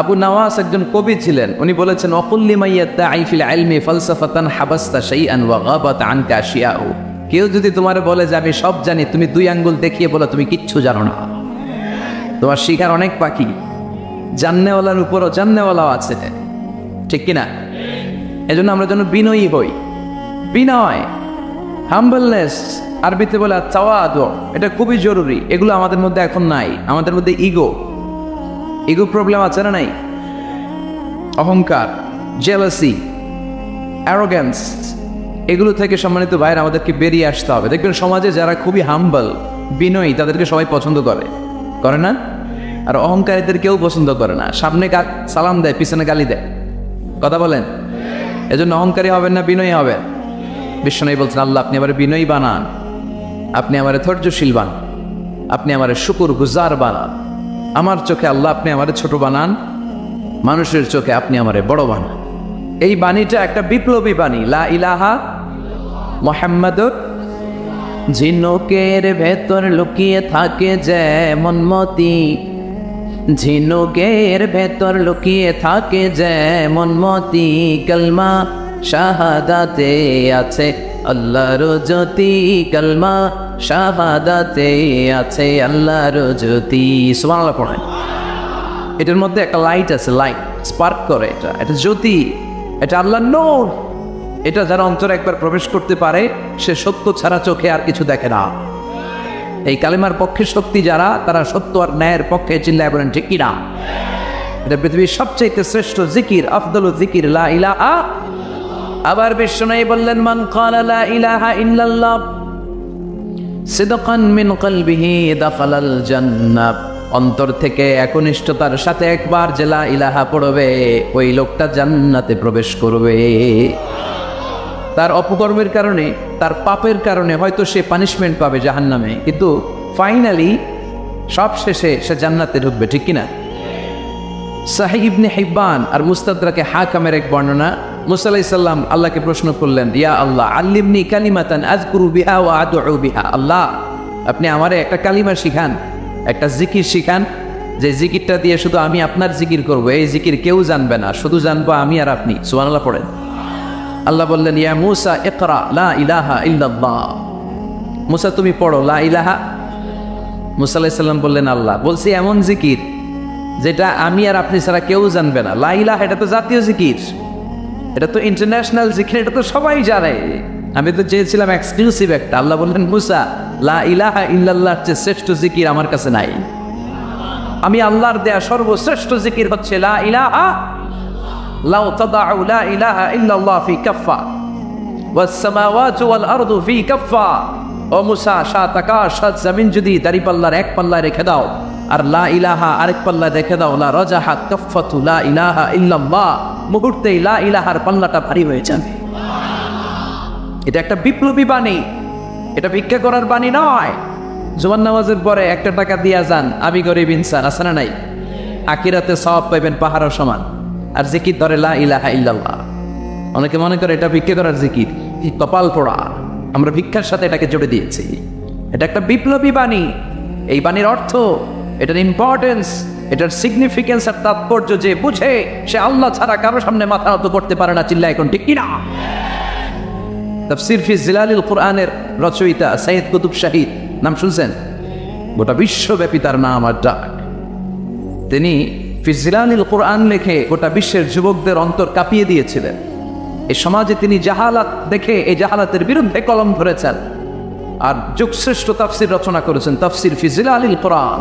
আবু নওয়াস একজন কবি ছিলেন, উনি বলেছেন অকুল্লি মাইয়াদ্দাঈ ফিল ইলমি ফালসাফাতান হাবাসতা শাইআন ওয়া গাবাত আনকা আশিয়াউ। কেউ যদি তোমারে বলে যে আমি সব জানি, তুমি দুই আঙ্গুল দেখিয়ে বলো তুমি কিচ্ছু জানো না। তোমার শিখার অনেক বাকি। জান্নেওয়ালার উপরও জান্নেওয়ালাও আছে, ঠিক কিনা? এজন্য আমরা যেন বিনয়ী হই। বিনয়, হাম্বলনেস, আরবিতে বলে তাওয়াদু, এটা খুবই জরুরি। এগুলো আমাদের মধ্যে এখন নাই। আমাদের মধ্যে ইগো প্রবলেম আছে না নাই? অহংকার, জেলাসি, অ্যারোগ্যান্স, এগুলো থেকে সম্মানিত ভাইয়ের আমাদেরকে বেরিয়ে আসতে হবে। দেখবেন সমাজে যারা খুবই হাম্বল, বিনয়ী, তাদেরকে সবাই পছন্দ করে না? আর অহংকারীদের কেউ পছন্দ করে না। সামনে সালাম দেয়, পিছনে গালি দেয়। কথা বলেন? এজন্য অহংকারী হবেন না, বিনয়ী হবেন। বিশ্বনবী বলছেন আল্লাহ আপনি আমার বিনয়ী বানান, আপনি আমার ধৈর্যশীল বানান, আপনি আমার শুকর গুজার বানান। আমার চোখে আল্লাহ আপনি আমার ছোট বানান, মানুষের চোখে আপনি আমারে বড় বানান। এই বাণীটা একটা বিপ্লবী বাণী, লা ইলাহা মুহাম্মাদুর। ঝিনুকের ভেতর লুকিয়ে থাকে যেমন মতি, ঝিনুকের ভেতর লুকিয়ে থাকে যেমন মতি, কালমা শাহাদাতে আছে আল্লাহর জ্যোতি, কালমা শাহাদাতে আছে আল্লাহর জ্যোতি। সুবহানাল্লাহ পড়েন। এটার মধ্যে একটা লাইট আছে, লাইট স্পার্ক করে, এটা জ্যোতি, এটা আল্লাহর নূর। এটা যারা অন্তরে একবার প্রবেশ করতে পারে, সে সত্য ছাড়া চোখে আর কিছু দেখে না। এই কালিমার পক্ষে শক্তি যারা, তারা সত্য আর ন্যায়ের পক্ষে চিল্লায় বলেন ঠিক কিনা? এটা পৃথিবীর সবচেয়ে শ্রেষ্ঠ জিকির, আফদলুল জিকির লা ইলাহা। আবার বিশ্বনবী বললেন মান ক্বালা লা ইলাহা ইল্লাল্লাহ সিদকান মিন কলবিহি দাখালাল জান্নাহ। অন্তর থেকে একনিষ্ঠতার সাথে একবার যে লা ইলাহা পড়বে, ওই লোকটা জান্নাতে প্রবেশ করবে। তার অপকর্মের কারণে, তার পাপের কারণে হয়তো সে পানিশমেন্ট পাবে জাহান্নামে, কিন্তু ফাইনালি সব শেষে সে জান্নাতে ঢুকবে, ঠিক কিনা? সাহিহ ইবনে হিব্বান আর মুস্তাদরাকে হাকামের এক বর্ণনা, মুসা আলাইহিস সালাম আল্লাহকে প্রশ্ন করলেন, ইয়া আল্লাহ আল্লিমনি কালিমাতান আযকুরু বিহা ওয়া আদউ বিহা। আল্লাহ আপনি আমারে একটা কালিমা শিখান, একটা জিকির শিখান, যে জিকিরটা দিয়ে শুধু আমি আপনার জিকির করব। এই জিকির কেউ জানবে না, শুধু জানবো আমি আর আপনি। সুবহানাল্লাহ পড়েন। আল্লাহ বললেন ইয়া মুসা ইকরা লা ইলাহা ইল্লাল্লাহ। মুসা তুমি পড়ো লা ইলাহা। মুসা আলাইহিস সালাম বললেন আল্লাহ বলছি এমন জিকির যেটা আমি আর আপনি ছাড়া কেউ জানবে না। লা ইলাহা এটা তো জাতীয় জিকির, এটা তো ইন্টারন্যাশনাল জিকির, এটা তো সবাই জানে। আমি তো চেয়েছিলাম এক্সক্লুসিভ একটা। আল্লাহ বললেন মুসা লা ইলাহা ইল্লাল্লাহর চেয়ে শ্রেষ্ঠ জিকির আমার কাছে নাই। আমি আল্লাহর দেয়া সর্বশ্রেষ্ঠ জিকির হচ্ছে লা ইলাহা। লাউ তাদাউ লা ইলাহা ইল্লাল্লাহ ফি কাফা ওয়াস সামাওয়াতু ওয়াল আরদু ফি কাফা। ও মুসা, সাত আকাশ সাত জমিন যদি দাঁড়িপাল্লার এক পাল্লায় রেখে দাও আর লা ইলাহা আরেক পাল্লায় রেখে দাও, লা রাজাহাত কাফাতু লা ইলাহা ইল্লাল্লাহ, মুহূর্তেই লা ইলাহার পাল্লাটা ভারী হয়ে যাবে। এটা একটা বিপ্লবী বাণী, এটা ভিক্ষা করার বাণী নয়। জুমার নামাজের পরে 1 টাকা দিয়া যান, আমি গরিব ইনসান, আছে না নাই? আখিরাতে সওয়াব পাইবেন পাহাড়ের সমান। আর জিকির ধরে লা ইলাহা ইল্লাল্লাহ। অনেকে মনে করে এটা ভিক্ষা করার জিকির, কপাল পোড়া। আমরা ভিক্ষার সাথে এটাকে জুড়ে দিয়েছি। এটা একটা বিপ্লবী বাণী। এই বাণীর অর্থ, এটার ইম্পর্টেন্স, এটার সিগনিফিকেন্স আর তাৎপর্য যে বুঝে, সে আল্লাহ ছাড়া কারো সামনে মাথা নত করতে পারে না। চিল্লা এখন ঠিক কিনা? তাফসীর ফি জিলালিল কুরআনের রচয়িতা সাইয়্যিদ কুতুব শাহীদ, নাম শুনছেন? গোটা বিশ্বব্যাপী তার নাম আর ডাক। তিনি ফি জিলালিল কুরআন লিখে গোটা বিশ্বের যুবকদের অন্তর কাঁপিয়ে দিয়েছিলেন। এই সমাজে তিনি জাহালাত দেখে এই জাহালাতের বিরুদ্ধে কলম ধরেছেন আর যুগশ্রেষ্ঠ তাফসীর রচনা করেছেন, তাফসীর ফি জিলালিল কুরআন।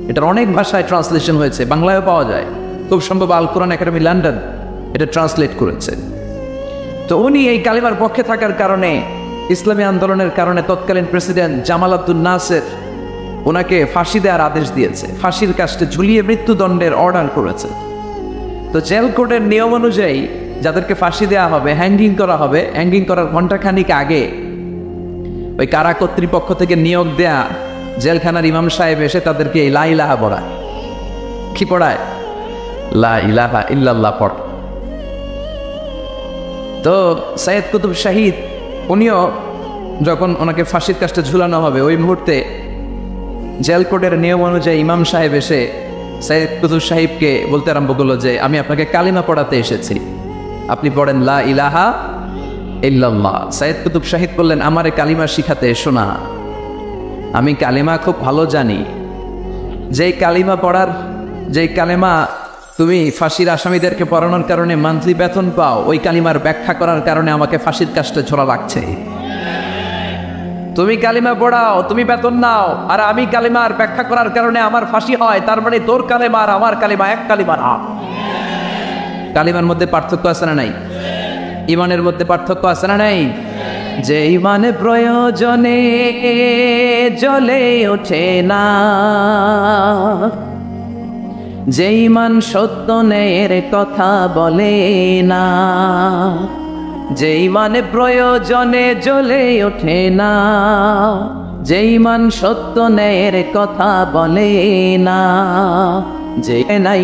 এটার অনেক ভাষায় ট্রান্সলেশন হয়েছে, বাংলায়ও পাওয়া যায়। খুব সম্ভব আল কোরআন একাডেমি লন্ডন এটা ট্রান্সলেট করেছে। তো উনি এই কালিমার পক্ষে থাকার কারণে, ইসলামী আন্দোলনের কারণে তৎকালীন প্রেসিডেন্ট জামাল আব্দুল নাসের ওনাকে ফাঁসি দেওয়ার আদেশ দিয়েছে, ফাঁসির কাস্টে ঝুলিয়ে মৃত্যুদণ্ডের অর্ডার করেছে। তো জেল কোডের নিয়ম অনুযায়ী যাদেরকে ফাঁসি দেওয়া হবে, হ্যাঙ্গিং করা হবে, হ্যাঙ্গিং করার ঘণ্টাখানিক আগে ওই কারা কর্তৃপক্ষ থেকে নিয়োগ দেয়া জেলখানার ইমাম সাহেব এসে তাদেরকে লা ইলাহা পড়ায়। কি পড়ায়? লা ইলাহা ইল্লাল্লাহ পড়। তো সাইয়্যিদ কুতুব শাহীদ উনিও যখন ওনাকে ফাঁসির কাস্টে ঝুলানো হবে, ওই মুহূর্তে জেল কোডের নিয়ম অনুযায়ী ইমাম সাহেব এসে সৈয়দ কুতুব সাহেবকে বলতে আরম্ভ করলো যে আমি আপনাকে কালিমা পড়াতে এসেছি, আপনি পড়েন লা ইলাহা ইল্লাল্লাহ। সৈয়দ কুতুব সাহেব বললেন আমারে কালিমা শিখাতে এসো না, আমি কালিমা খুব ভালো জানি। যেই কালিমা তুমি ফাঁসির আসামিদেরকে পড়ানোর কারণে মান্থলি বেতন পাও, ওই কালিমার ব্যাখ্যা করার কারণে আমাকে ফাঁসির কাস্টে ঝোলা লাগছে। তুমি কালিমা পড়াও, তুমি বেতন নাও, আর আমি কালিমার ব্যাখ্যা করার কারণে আমার ফাঁসি হয়। তার মানে তোর কালিমা আর আমার কালিমা এক কালিমা না। কালিমার মধ্যে পার্থক্য আছে না নাই? ইমানের মধ্যে পার্থক্য আছে না নাই? যে ইমানে প্রয়োজনে জ্বলে ওঠে না, যে ইমান সত্য ন্যায়ের কথা বলে না, যে ইমানে প্রয়োজনে জ্বলে ওঠে না, যে ইমান সত্য ন্যায়ের কথা বলে না, যে নাই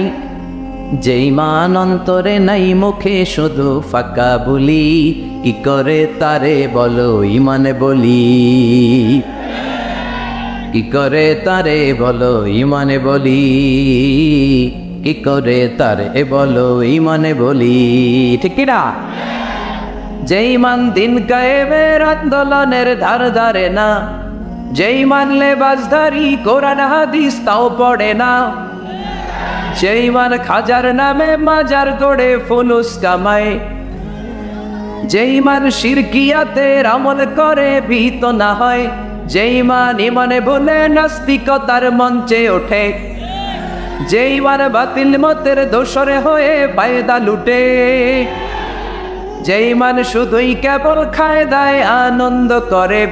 যে ইমান অন্তরে নাই, মুখে শুধু ফাঁকা বলি, কি করে তারে বলো ইমানে বলি, কি করে তারে বলো ইমানে বলি, কি করে তারে বলো ইমানে বলি। ঠিক কিনা? যে ইমান দিন কায়েমের আন্দোলনের ধার ধারে না, যে ইমান লেবাসধারী কোরআন হাদিস তাও পড়ে না, যে ইমান খাজার নামে মাজার গড়ে ফুলুস কামায়, যে ইমান শিরকিয়াতের আমল করে ভীত না হয়, যে ইমান ইমানে বলে নাস্তিকতার মঞ্চে ওঠে, যে ইমান বাতিল মতের দোসরে হয়ে ফায়দা লুটে, যে ইমান শুধুই কেবল খায় দায় আনন্দ করে,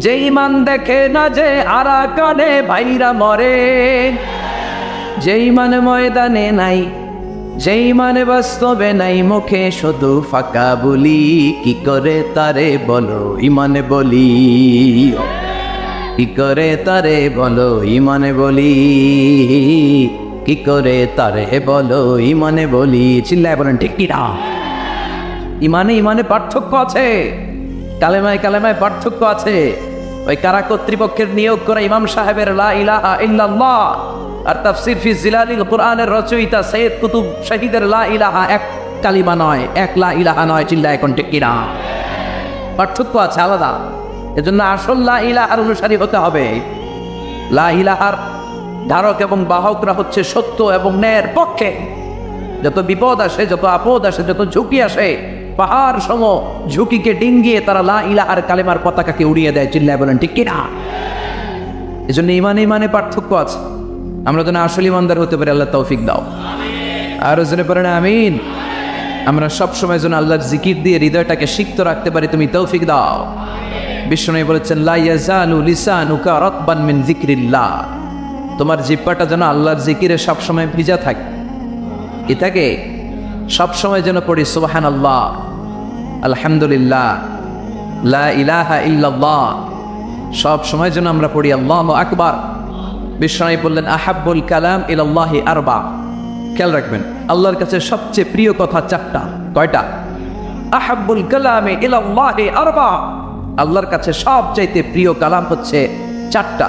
যে ইমান দেখে না যে আরাকানে ভাইরা মরে, যে ইমান ময়দানে নাই, যে ইমান বাস্তবে নাই, মুখে শুধু ফাঁকা বলি, কি করে তারে বলো ইমানে বলি, কি করে তারে বলো ইমানে বলি, কি করে তারে বলো ইমানে বলি। চিল্লায় বলেন ঠিক কিনা? ইমানে পার্থক্য আছে, কালেমায় পার্থক্য আছে। ওই কারা কর্তৃপক্ষের নিয়োগ করা ইমাম সাহেবের লা ইলাহা ইল্লাল্লাহ আর তাফসীর ফি জিলালিল কোরআনের রচয়িতা সৈয়দ কুতুব শহীদের লা ইলাহা এক কালিমা নয়, এক লা ইলাহা নয়। চিল্লায় এখন ঠিক কিনা? পার্থক্য আছে, আলাদা। এজন্য আসল লা ইলাহার অনুসারী হতে হবে। লা ইলাহার ধারক এবং বাহকরা হচ্ছে সত্য এবং ন্যায়ের পক্ষে। যত বিপদ আসে, যত আপদ আসে, যত ঝুঁকি আসে, পাহাড় সম ঝুঁকিকে ডিঙ্গিয়ে তারা লা ইলাহার কালেমার পতাকাকে উড়িয়ে দেয়। চিল্লায় বলেন ঠিক কিনা? এজন্য ইমানে পার্থক্য আছে। আমরা যেন আসল ইমানদার হতে পারি, আল্লাহ তৌফিক দাও। আর জন্য পড়েন আমিন। আমরা সবসময় যেন আল্লাহর জিকির দিয়ে হৃদয়টাকে সিক্ত রাখতে পারি, তুমি তৌফিক দাও। বিষ্ণু বলেছেন লা ইয়াজালু লিসানুকা রাতবান মিন যিকরিল্লাহ, তোমার জিহ্বাটা যেন আল্লাহর জিকিরে সবসময় ভিজা থাকে। এটাকে সবসময় যেন পড়ি সুবহানাল্লাহ, আলহামদুলিল্লাহ, লা ইলাহা ইল্লাল্লাহ, সব সময় যেন আমরা পড়ি আল্লাহু আকবার। বিষ্ণু বললেন আহাব্বুল কালাম ইলাল্লাহি আরবা। খেয়াল রাখবেন, আল্লাহর কাছে সবচেয়ে প্রিয় কথা চারটা। কয়টা? আহাব্বুল কালামে ইলাল্লাহি আরবা। আল্লাহর কাছে সবচাইতে প্রিয় কালাম হচ্ছে চারটা।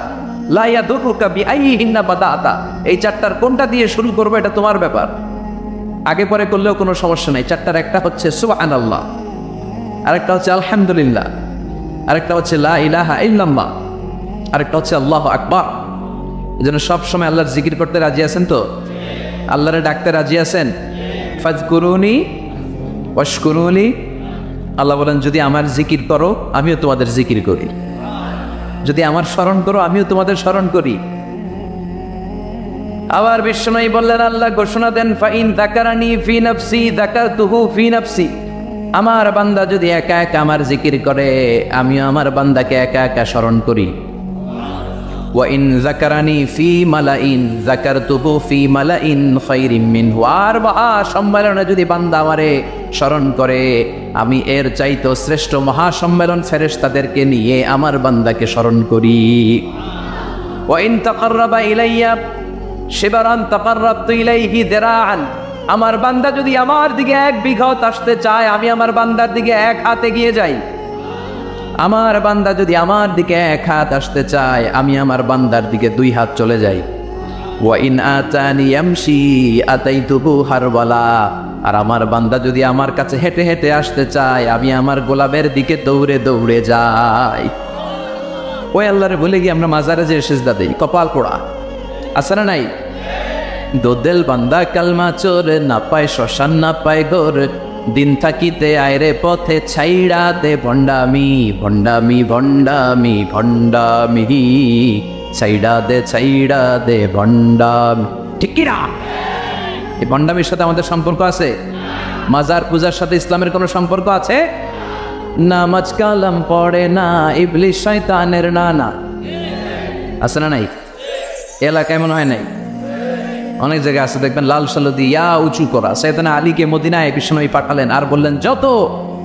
লা ইয়াদুরুকা বিআইহিন্না বাদাতা। এই চারটার কোনটা দিয়ে শুরু করবে এটা তোমার ব্যাপার, আগে পরে করলেও কোনো সমস্যা নাই। চারটার একটা হচ্ছে সুবহানাল্লাহ, আরেকটা হচ্ছে আলহামদুলিল্লাহ, আরেকটা হচ্ছে লা ইলাহা ইল্লাল্লাহ, আরেকটা হচ্ছে আল্লাহু আকবার। এজন্য সবসময় আল্লাহর জিকির করতে রাজি আছেন তো? আল্লাহরে ডাকতে রাজি আছেন? ফাজকুরুনি ওয়াশকুরুনি। আল্লাহ বলেন যদি আমার জিকির করো আমিও তোমাদের জিকির করি, যদি আমার স্মরণ করো আমিও তোমাদের স্মরণ করি। আবার বিষ্ণু বললেন, আল্লাহ ঘোষণা দেন ফাইন যাকারানি ফি নাফসি যাকারতুহু ফি নাফসি। আমার বান্দা যদি একা একা আমার জিকির করে আমিও আমার বান্দাকে একা একা স্মরণ করি। ওয়া ইন যাকারানি ফি মালাইন যাকারতুহু ফি মালাইন খায়রিম মিনহু। আর মহা সম্মেলনে যদি বান্দা আমারে স্মরণ করে আমি এর চাইতে শ্রেষ্ঠ মহাসম্মেলন ফেরেশতাদেরকে নিয়ে আমার বান্দাকে স্মরণ করি। ওয়া ইন তাকাররাবা ইলাইয়া শিবরান তাকাররাবতু ইলাইহি দিরাআন। আমার বান্দা যদি আমার দিকে এক বিঘত আসতে চায় আমি আমার বান্দার দিকে এক হাত এগিয়ে যাই। আমার বান্দা যদি আমার দিকে এক হাত আসতে চায় আমি আমার বান্দার দিকে দুই হাত চলে যাই। ওয়া ইন আতানি ইয়ামশি আতাইতুহু হারওয়ালা, আর আমার বান্দা যদি আমার কাছে হেঁটে হেঁটে আসতে চায় আমি আমার গোলামের দিকে দৌড়ে দৌড়ে যাই। ওই আল্লাহরে বলে গিয়ে আমরা মাজারে যে সিজদা দেই, কপাল পোড়া আছে না নাই? দোদেল বান্দা কালমা চোর, না পায় শ্মশান না পায় ঘোর, দিন থাকিতে আয়রে পথে ছাইড়া দে ভণ্ডামি ভণ্ডামি ভণ্ডামি ভণ্ডামি, ছাইড়া দে ভণ্ডামি। ঠিক কি না? এই ভণ্ডামির সাথে আমাদের সম্পর্ক আছে? মাজার পূজার সাথে ইসলামের কোনো সম্পর্ক আছে? নামাজ কালাম পড়ে না, ইবলিশ শয়তানের নানা, আছে না নাই? এলাকায় মনে হয় নাই, অনেক জায়গায় আছে দেখবেন লাল সালো দিয়া উঁচু করা। সাইয়েদনা আলীকে মদিনায় বিশ্বনবী পাঠালেন আর বললেন যত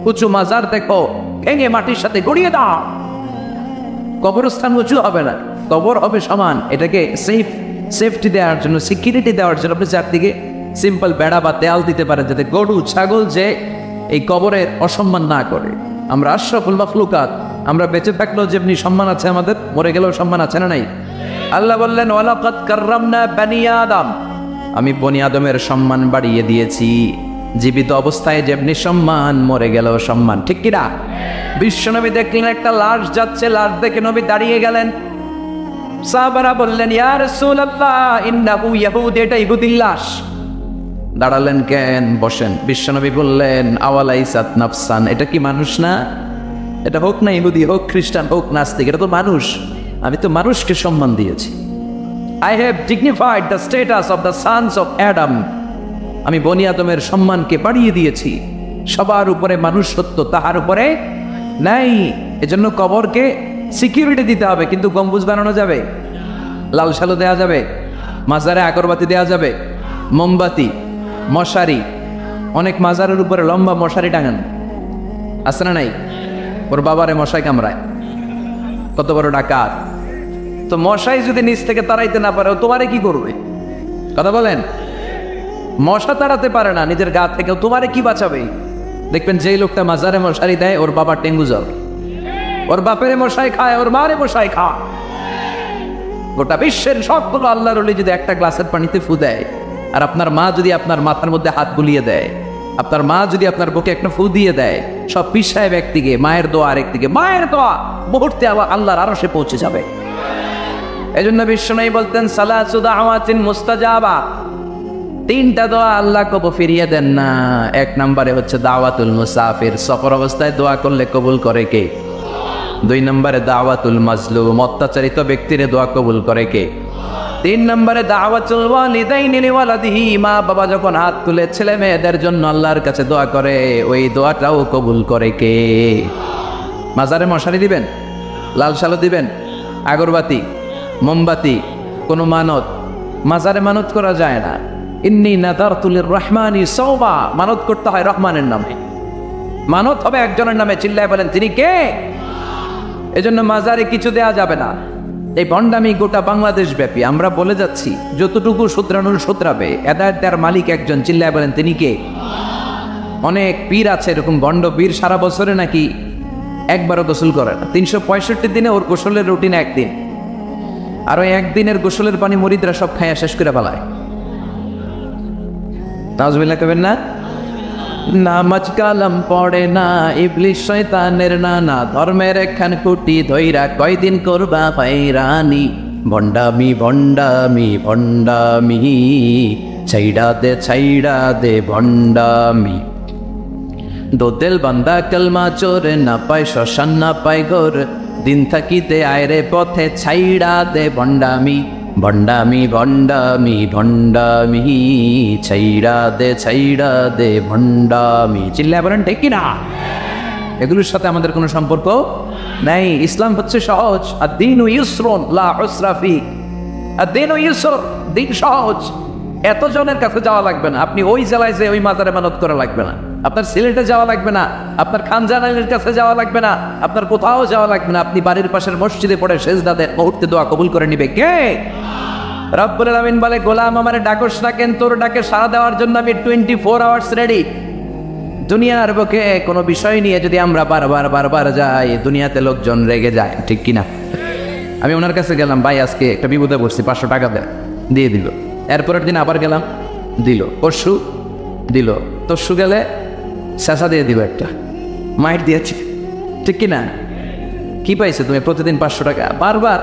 উঁচু মাজার দেখো ভেঙে মাটির সাথে গড়িয়ে দাও। কবরস্থান উঁচু হবে না, কবর হবে সমান। এটাকে সেফটি দেওয়ার জন্য, সিকিউরিটি দেওয়ার জন্য আপনি চারদিকে সিম্পল বেড়া বা দেয়াল দিতে পারেন, যাতে গরু ছাগল যে এই কবরের অসম্মান না করে। আমরা আশরাফুল মাখলুকাত, আমরা বেঁচে থাকলেও যেমনি সম্মান আছে আমাদের, মরে গেলেও সম্মান আছে না নাই? আল্লাহ বললেন ওয়ালাকাদ কাররামনা বানি আদম, আমি বনি আদমের সম্মান বাড়িয়ে দিয়েছি। জীবিত অবস্থায় যেমনি সম্মান, মরে গেলেও সম্মান। ঠিক কিনা? বিশ্বনবী দেখলেন একটা লাশ যাচ্ছে, লাশ দেখে নবী দাঁড়িয়ে গেলেন। সাহাবারা বললেন ইয়া রাসূলুল্লাহ ইন্নাহু ইয়াহুদ, এটা ইহুদির লাশ। দাঁড়ালেন কেন? বসেন। বিশ্বনবী বললেন আওয়ালাইসাত নাফসান, এটা কি মানুষ না? এটা হোক না ইহুদি, হোক খ্রিস্টান, হোক নাস্তিক, এটা তো মানুষ। আমি তো মানুষকে সম্মান দিয়েছি। I have dignified the status of the sons of Adam, আমি বনি আদমের সম্মানকে বাড়িয়ে দিয়েছি। সবার উপরে মানুষ সত্য, তাহার উপরে নাই। এজন্য কবরকে সিকিউরিটি দিতে হবে, কিন্তু গম্বুজ বানানো যাবে, লাল সালো দেওয়া যাবে, মাজারে আগরবাতি দেওয়া যাবে, মোমবাতি, মশারি। অনেক মাজারের উপরে লম্বা মশারি টাঙান, আছে না নাই? ওর বাবারে মশাই কামড়ায়, কত বড় ডাকাত। তো মশাই যদি নিচ থেকে তাড়াইতে না পারে, তোমারে কি করবে? কথা বলেন। মশা তাড়াতে পারে না নিজের গা থেকে, তোমারে কি বাঁচাবে? দেখবেন যেই লোকটা মাজারে মশারি দেয়, ওর বাবা ডেঙ্গু জ্বর, ওর বাপেরে মশাই খায়, ওর মারে মশাই খায়। গোটা বিশ্বের সবগুলো আল্লাহর ওলি যদি একটা গ্লাসের পানিতে ফু দেয়, আর আপনার মা যদি আপনার মাথার মধ্যে হাত বুলিয়ে দেয়, আপনার মা যদি আপনার বুকে একটা ফু দিয়ে দেয়, সব পীর সাহেব একদিকে, মায়ের দোয়া আরেকদিকে। মায়ের দোয়া মুহূর্তে আবার আল্লাহর আরশে পৌঁছে যাবে। এজন্য বিশ্বনবী বলতেন সালাসু দাওয়াতিন মুস্তাজাবা, তিনটা দোয়া আল্লাহ কবুল ফিরিয়ে দেন না। এক নম্বরে হচ্ছে দাওয়াতুল মুসাফির, সফর অবস্থায় দোয়া করলে কবুল করে কে? দুই নম্বরে দাওয়াতুল মাজলুম, অত্যাচারিত ব্যক্তির দোয়া কবুল করে কে? তিন নম্বরে দাওয়াতুল ওয়ালিদাইনি লিওয়ালাদিহি, মা বাবা যখন হাত তুলে ছেলে মেয়েদের জন্য আল্লাহর কাছে দোয়া করে, ওই দোয়াটাও কবুল করে কে? মাজারে মশারি দিবেন, লাল সালো দিবেন, আগরবাতি, মোমবাতি, কোনো মানত। মাজারে মানত করা যায় না। ইন্নী নাযারতু লিররহমানি সাওমা, মানত করতে হয় রহমানের নামে। মানত হবে একজনের নামে, চিল্লায় বলেন তিনি কে? এজন্য মাজারে কিছু দেয়া যাবে না। এই ভণ্ডামি গোটা বাংলাদেশ ব্যাপী, আমরা বলে যাচ্ছি যতটুকু শুধরানোর শুধরাবে। হেদায়েত দেওয়ার মালিক একজন, চিল্লায় বলেন তিনি কে? অনেক পীর আছে এরকম ভণ্ড পীর, সারা বছরে নাকি একবারও গোসল করে না, 365 দিনে ওর গোসলের রুটিন একদিন, আর ওই একদিনের গোসলের পানি মুরিদরা সব খাইয়া শেষ করে ফেলায়। নাউজুবিল্লাহ কবেন না? নামাজ কালাম পড়ে না, ইবলিশ শয়তানের নানা, ধর্মের একখান কুটি ধইরা কয়দিন করবা হয়রানি। ভণ্ডামি ভণ্ডামি ভণ্ডামি, ছাইড়া দে ভণ্ডামি। দোদেল বান্দা কালমা চোরে, না পায় শ্মশান না পায় ঘোর, দিন থাকিতে আয়রে পথে ছাইড়া দে ভণ্ডামি ভণ্ডামি ভণ্ডামি ভণ্ডামি, ছাইড়া দে ভণ্ডামি। চিল্লায় বলেন ঠিক কিনা? এগুলোর সাথে আমাদের কোনো সম্পর্ক নাই। ইসলাম হচ্ছে সহজ। আদ-দীনু ইউসরুন লা উসরা ফি, আদ-দীনু ইউসর, দিন সহজ। এতজনের কাছে যাওয়া লাগবে না, আপনি ওই জেলায় যে ওই মাজারে মানত করা লাগবে না, আপনার সিলেটে যাওয়া লাগবে না, আপনার খানজানালের কাছে যাওয়া লাগবে না, আপনার কোথাও যাওয়া লাগবে না। আপনি বাড়ির পাশের মসজিদে পড়ে সেজদা দেন, মুহূর্তে দোয়া কবুল করে নিবে কে? রব্বুল আলামিন বলে গোলাম আমারে ডাকস না কেন? তোর ডাকে সাড়া দেওয়ার জন্য আমি 24 আওয়ার্স রেডি। দুনিয়ার বুকে কোনো বিষয় নিয়ে যদি আমরা বারবার যাই, দুনিয়াতে লোকজন রেগে যায়, ঠিক কিনা? আমি ওনার কাছে গেলাম, ভাই আজকে একটা বিপদে পড়ছি, 500 টাকা দেয়। দিয়ে দিল। এরপরের দিন আবার গেলাম, দিল। পরশু দিল, তরশু গেলে শেষা দিয়ে দিল একটা, মাইট দিয়েছি, ঠিক কিনা? কি পাইছে তুমি? প্রতিদিন 500 টাকা। বারবার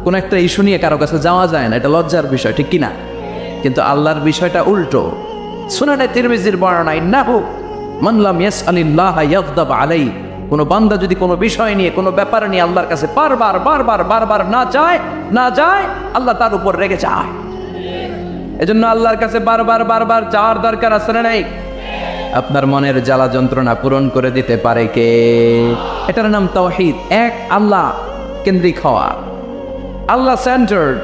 কোন একটা ইস্যু নিয়ে কারো কাছে যাওয়া যায় না, এটা লজ্জার বিষয়, ঠিক কিনা? কিন্তু আল্লাহর বিষয়টা উল্টো। সুনানে তিরমিজির বর্ণনা, ইন্নাহু মান লাম ইয়াসআলিল্লাহা ইয়াগদাব আলাইহি, কোনো বান্দা যদি কোনো বিষয় নিয়ে, কোনো ব্যাপার নিয়ে আল্লাহর কাছে বারবার না যায়, আল্লাহ তার উপর রেগে যায়। এজন্য আল্লাহর কাছে বারবার চাওয়ার দরকার আছে না নাই? আপনার মনের জ্বালা যন্ত্রণা পূরণ করে দিতে পারে কে? এটার নাম তাওহীদ। এক আল্লাহ কেন্দ্রিক হওয়া, আল্লাহ সেন্টার্ড।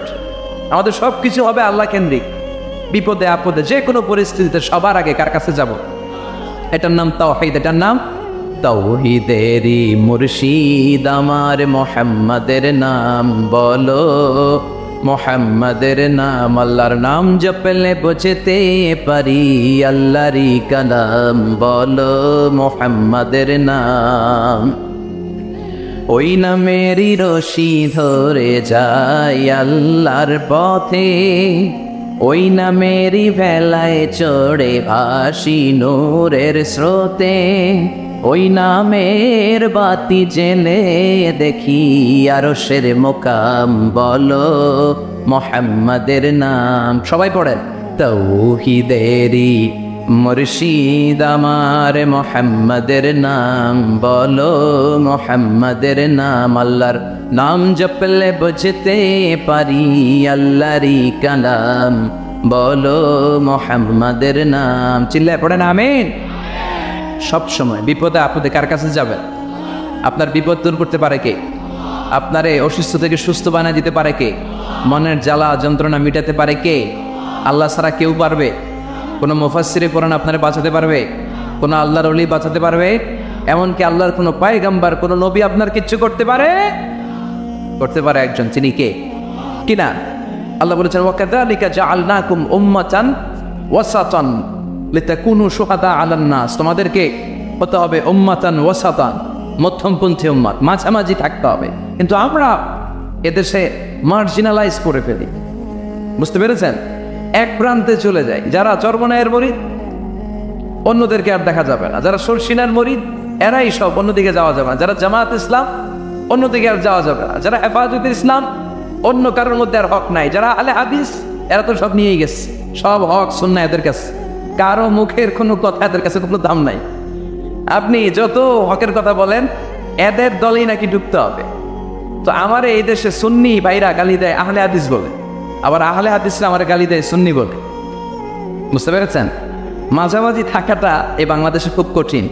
আমাদের সবকিছু হবে আল্লাহ কেন্দ্রিক। বিপদে আপদে যে কোনো পরিস্থিতিতে সবার আগে কার কাছে যাব? এটার নাম তাওহীদ। এটার নাম তাওহীদেরই মুর্শিদ আমার মুহাম্মাদের নাম বলো, মুহাম্মাদের নাম। আল্লাহর নাম জপলে বুঝতে পারি আল্লাহরই কালাম বলো, মুহাম্মাদের নাম। ওই নামেরই রশি ধরে যাই আল্লাহর পথে, ওই নামেরই ভেলায় চড়ে ভাসি নূরের স্রোতে, ওই নামের বাতি জেলে দেখি আরশের মোকাম বলো, মুহাম্মাদের নাম। সবাই পড়েন, তাওহীদেরই মুর্শিদ আমার মুহাম্মাদের নাম বলো, মুহাম্মাদের নাম। আল্লাহর নাম জপলে বুঝতে পারি আল্লাহরই কালাম বলো, মুহাম্মাদের নাম। চিল্লায় পড়েন আমিন। সব সময় বিপদে আপদে কার কাছে যাবেন? আপনার বিপদ দূর করতে পারে কে? আপনারে অসুস্থ থেকে সুস্থ বানিয়ে দিতে পারে কে? মনের জ্বালা যন্ত্রণা মিটাতে পারে কে? আল্লাহ ছাড়া কেউ পারবে? কোনো মুফাসসিরে কোরআন আপনারে বাঁচাতে পারবে? কোনো আল্লাহর ওলি বাঁচাতে পারবে? এমনকি আল্লাহর কোনো পয়গম্বর, কোনো নবী আপনার কিচ্ছু করতে পারে? করতে পারে একজন, তিনি কে? কিনা? আল্লাহ বলেছেন, ওয়াকাযালিকা জাআলনাকুম উম্মাতান ওয়াসাতান লিতাকুনু শুহাদা আলান নাস। তোমাদেরকে হতে হবে উম্মাতান ওয়াসাতান, মধ্যমপন্থী উম্মাত, মাঝামাঝি থাকতে হবে। কিন্তু আমরা এদেশে মার্জিনালাইজ করে ফেলি, বুঝতে পেরেছেন? এক প্রান্তে চলে যায়। যারা চরমনায়ের মরিদ, অন্যদেরকে আর দেখা যাবে না। যারা সরসিনার মরিদ, এরাই সব, অন্যদিকে যাওয়া যাবে না। যারা জামাত ইসলাম, অন্যদিকে আর যাওয়া যাবে না। যারা হেফাজত ইসলাম, অন্য কারোর মধ্যে আর হক নাই। যারা আলে হাদিস, এরা তো সব নিয়েই গেছে, সব হক সুন্নাহ এদের কাছে। কারো মুখের কোনো কথা এদের কাছে কোনো দাম নাই। আপনি যত হকের কথা বলেন, এদের দলেই নাকি ঢুকতে হবে। তো আমার এই দেশে সুন্নি ভাইরা গালি দেয় আহলে হাদিস বলে, আবার আহলে হাদিসরা আমার গালি দেয় সুন্নি বলে। বুঝতে পেরেছেন? মাঝামাঝি থাকাটা এই বাংলাদেশে খুব কঠিন,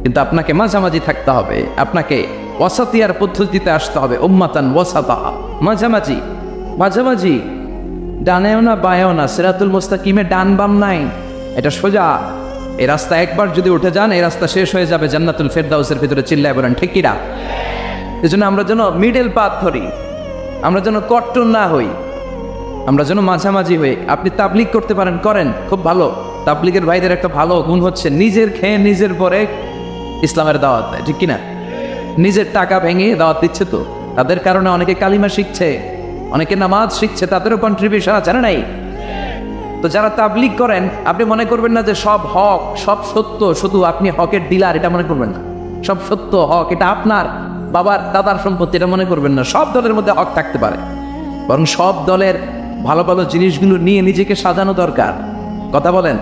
কিন্তু আপনাকে মাঝামাঝি থাকতে হবে। আপনাকে ওয়াসাতিয়ার পদ্ধতিতে আসতে হবে। উম্মাতান ওয়াসাতা, মাঝামাঝি। মাঝামাঝি ডানেও না বায়েও না, সিরাতুল মুস্তাকিমে ডান বাম নাই, এটা সোজা। এই রাস্তা একবার যদি উঠে যান, এই রাস্তা শেষ হয়ে যাবে জান্নাতুল ফেরদাউসের ভিতরে। চিল্লায় বলেন ঠিক কিনা? এই জন্য আমরা যেন মিডল পাথ ধরি, আমরা যেন কট্টর না হই, আমরা যেন মাঝামাঝি হই। আপনি তাবলিগ করতে পারেন, করেন, খুব ভালো। তাবলিগের ভাইদের একটা ভালো গুণ হচ্ছে নিজের খেয়ে নিজের পরে ইসলামের দাওয়াত দেয়, ঠিক কিনা? নিজের টাকা ভেঙে দাওয়াত দিচ্ছে, তো তাদের কারণে অনেকে কালিমা শিখছে, অনেকে নামাজ শিখছে, তাদেরও কন্ট্রিবিউশন আছে না নাই? তো যারা তাবলিগ করেন, আপনি মনে করবেন না যে সব হক, সব সত্য, শুধু আপনি হকের ডিলার, এটা মনে করবেন না। সব সত্য হক এটা আপনার বাবার দাদার সম্পত্তি, এটা মনে করবেন না। সব দলের মধ্যে হক থাকতে পারে, বরং সব দলের ভালো ভালো জিনিসগুলো নিয়ে নিজেকে সাজানো দরকার। কথা বলেন?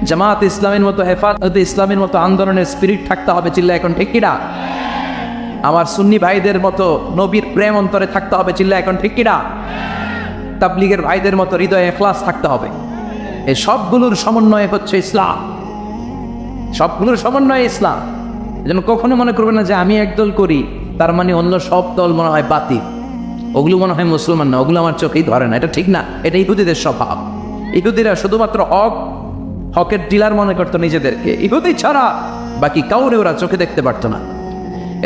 জামাত ইসলামের মতো, হেফাজত ইসলামের মতো আন্দোলনের স্পিরিট থাকতে হবে। চিল্লা এখন ঠিক কিনা? আমার সুন্নি ভাইদের মতো নবীর প্রেম অন্তরে থাকতে হবে। চিল্লা এখন ঠিক কিনা? তাবলিগের ভাইদের মতো হৃদয়ে ইখলাস থাকতে হবে। এই সবগুলোর সমন্বয় হচ্ছে ইসলাম, সবগুলোর সমন্বয় ইসলাম। যেন কখনো মনে করবেন না যে আমি একদল করি তার মানে অন্য সব দল মনে হয় বাতিল, ওগুলো মনে হয় মুসলমান না, ওগুলো আমার চোখেই ধরে না। এটা ঠিক না, এটা ইহুদিদের স্বভাব। ইহুদিরা শুধুমাত্র হকের ডিলার মনে করতো নিজেদেরকে। ইহুদি ছাড়া বাকি কাউরে ওরা চোখে দেখতে পারতো না।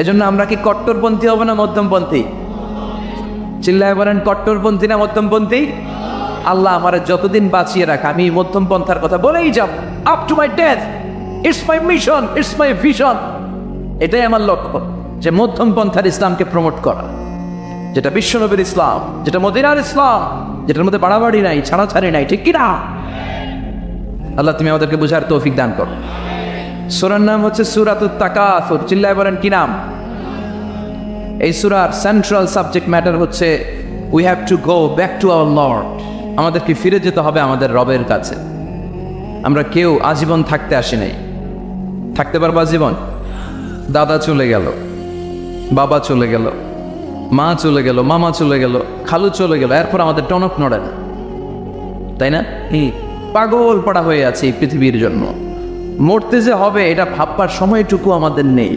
এজন্য আমরা কি কট্টরপন্থী হবো না মধ্যমপন্থী? চিল্লায় বলেন কট্টরপন্থী না মধ্যমপন্থী? আল্লাহ আমার যতদিন বাঁচিয়ে রাখা, আমি মধ্যম পন্থার কথা বলেই যাব, up to my death. It's my mission, it's my vision. এটাই আমার লক্ষ্য, যে মধ্যম পন্থার ইসলামকে প্রমোট করা। যেটা বিশ্বনবীর ইসলাম, যেটা মদিনার ইসলাম, যেটার মধ্যে বাড়াবাড়ি নাই, ছাড়াছাড়ি নাই, ঠিক কিনা? আল্লাহ তুমি আমাদেরকে বুঝার তৌফিক দান করো। সূরার নাম হচ্ছে সূরাতুত তাকাসুর। চিল্লায় বলেন কি নাম? এই সূরার সেন্ট্রাল সাবজেক্ট ম্যাটার হচ্ছে we have to go back to our Lord. আমাদেরকে ফিরে যেতে হবে আমাদের রবের কাছে। আমরা কেউ আজীবন থাকতে আসি নাই। থাকতে পারবো আজীবন? দাদা চলে গেল, বাবা চলে গেল, মা চলে গেল, মামা চলে গেল, খালু চলে গেল, এরপর আমাদের টনক নড়ে না, তাই না? পাগল পড়া হয়ে আছে এই পৃথিবীর জন্য। মরতে যে হবে এটা ভাববার সময়টুকু আমাদের নেই।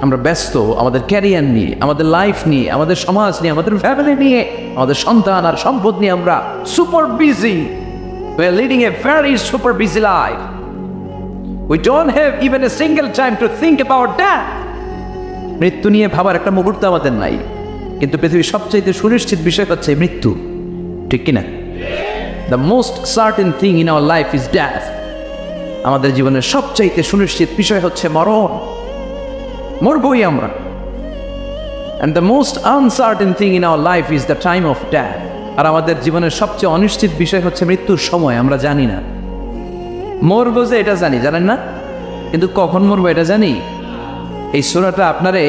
আমরা ব্যস্ত আমাদের ক্যারিয়ার নিয়ে, আমাদের লাইফ নিয়ে, আমাদের সমাজ নিয়ে, আমাদের ফ্যামিলি নিয়ে, আমাদের সন্তান আর সম্পদ নিয়ে আমরা super busy. We are leading a very super busy life. We don't have even a single time to think about death. মৃত্যু নিয়ে ভাবার একটা মুহূর্ত আমাদের নাই। কিন্তু পৃথিবীর সবচেয়ে সুনিশ্চিত বিষয় হচ্ছে মৃত্যু, ঠিক কিনা? The most certain thing in our life is death. আমাদের জীবনের সবচাইতে সুনিশ্চিত বিষয় হচ্ছে মরণ। মরবই আমরা। And the most uncertain thing in our life is the time of death. আর আমাদের জীবনের সবচেয়ে অনিশ্চিত বিষয় হচ্ছে মৃত্যুর সময়। আমরা জানি না। মরবো যে এটা জানি, জানেন না? কিন্তু কখন মরবো এটা জানি? এই সূরাটা আপনারে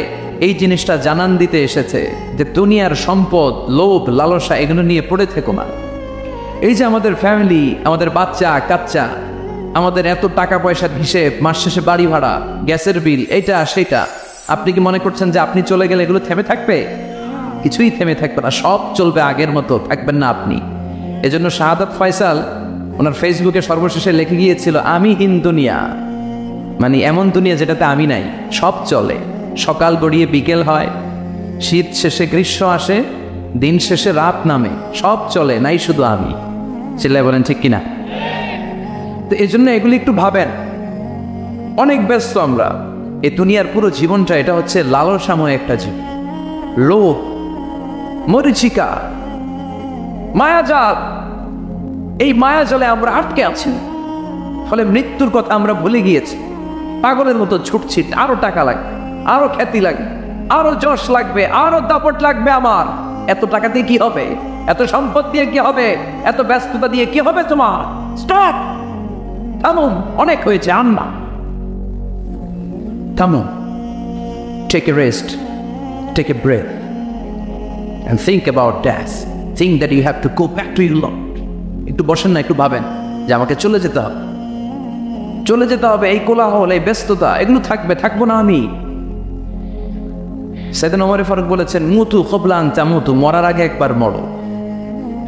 এই জিনিসটা জানান দিতে এসেছে যে দুনিয়ার সম্পদ, লোভ, লালসা এগুলো নিয়ে পড়ে থেকো না। এই যে আমাদের ফ্যামিলি, আমাদের বাচ্চা কাচ্চা, আমাদের এত টাকা পয়সার হিসেব, মাস শেষে বাড়ি ভাড়া, গ্যাসের বিল, এটা সেটা, আপনি কি মনে করছেন যে আপনি চলে গেলে এগুলো থেমে থাকবে? কিছুই থেমে থাকবে না, সব চলবে আগের মতো, থাকবেন না আপনি। এজন্য শাহাদাত ফয়সাল ওনার ফেসবুকে সর্বশেষে লিখে গিয়েছিল, আমি হীন দুনিয়া, মানে এমন দুনিয়া যেটাতে আমি নাই, সব চলে, সকাল গড়িয়ে বিকেল হয়, শীত শেষে গ্রীষ্ম আসে, দিন শেষে রাত নামে, সব চলে, নাই শুধু আমি। চিল্লায় বলেন ঠিক কিনা? তো এই জন্য এগুলি একটু ভাবেন। অনেক ব্যস্ত আমরা। এই দুনিয়ার পুরো জীবনটা এটা হচ্ছে লালসাময় একটা জীবন, লোভ, মরিচিকা, মায়াজাল। এই মায়াজালে আমরা আটকে আছি, ফলে মৃত্যুর কথা আমরা ভুলে গিয়েছি। পাগলের মতো ছুটছি, আরো টাকা লাগবে, আরো খ্যাতি লাগবে, আরো যশ লাগবে, আরো দাপট লাগবে আমার। এত টাকা দিয়ে কি হবে? এত সম্পদ দিয়ে কি হবে? এত ব্যস্ততা দিয়ে কি হবে তোমার? স্টপ, থামুন, অনেক হয়েছে, আর না। থামুন, take a rest, take a breath and think about death. Think that you have to go back to your Lord. একটু বসেন না, একটু ভাবেন যে আমাকে চলে যেতে হবে, চলে যেতে হবে। এই কোলাহল, এই ব্যস্ততা এগুলো থাকবে, থাকবো না আমি। সাইয়েদনা ওমর ফারুক বলেছেন, মুতু ক্বাবলা আন তামুতু, মরার আগে একবার মরো।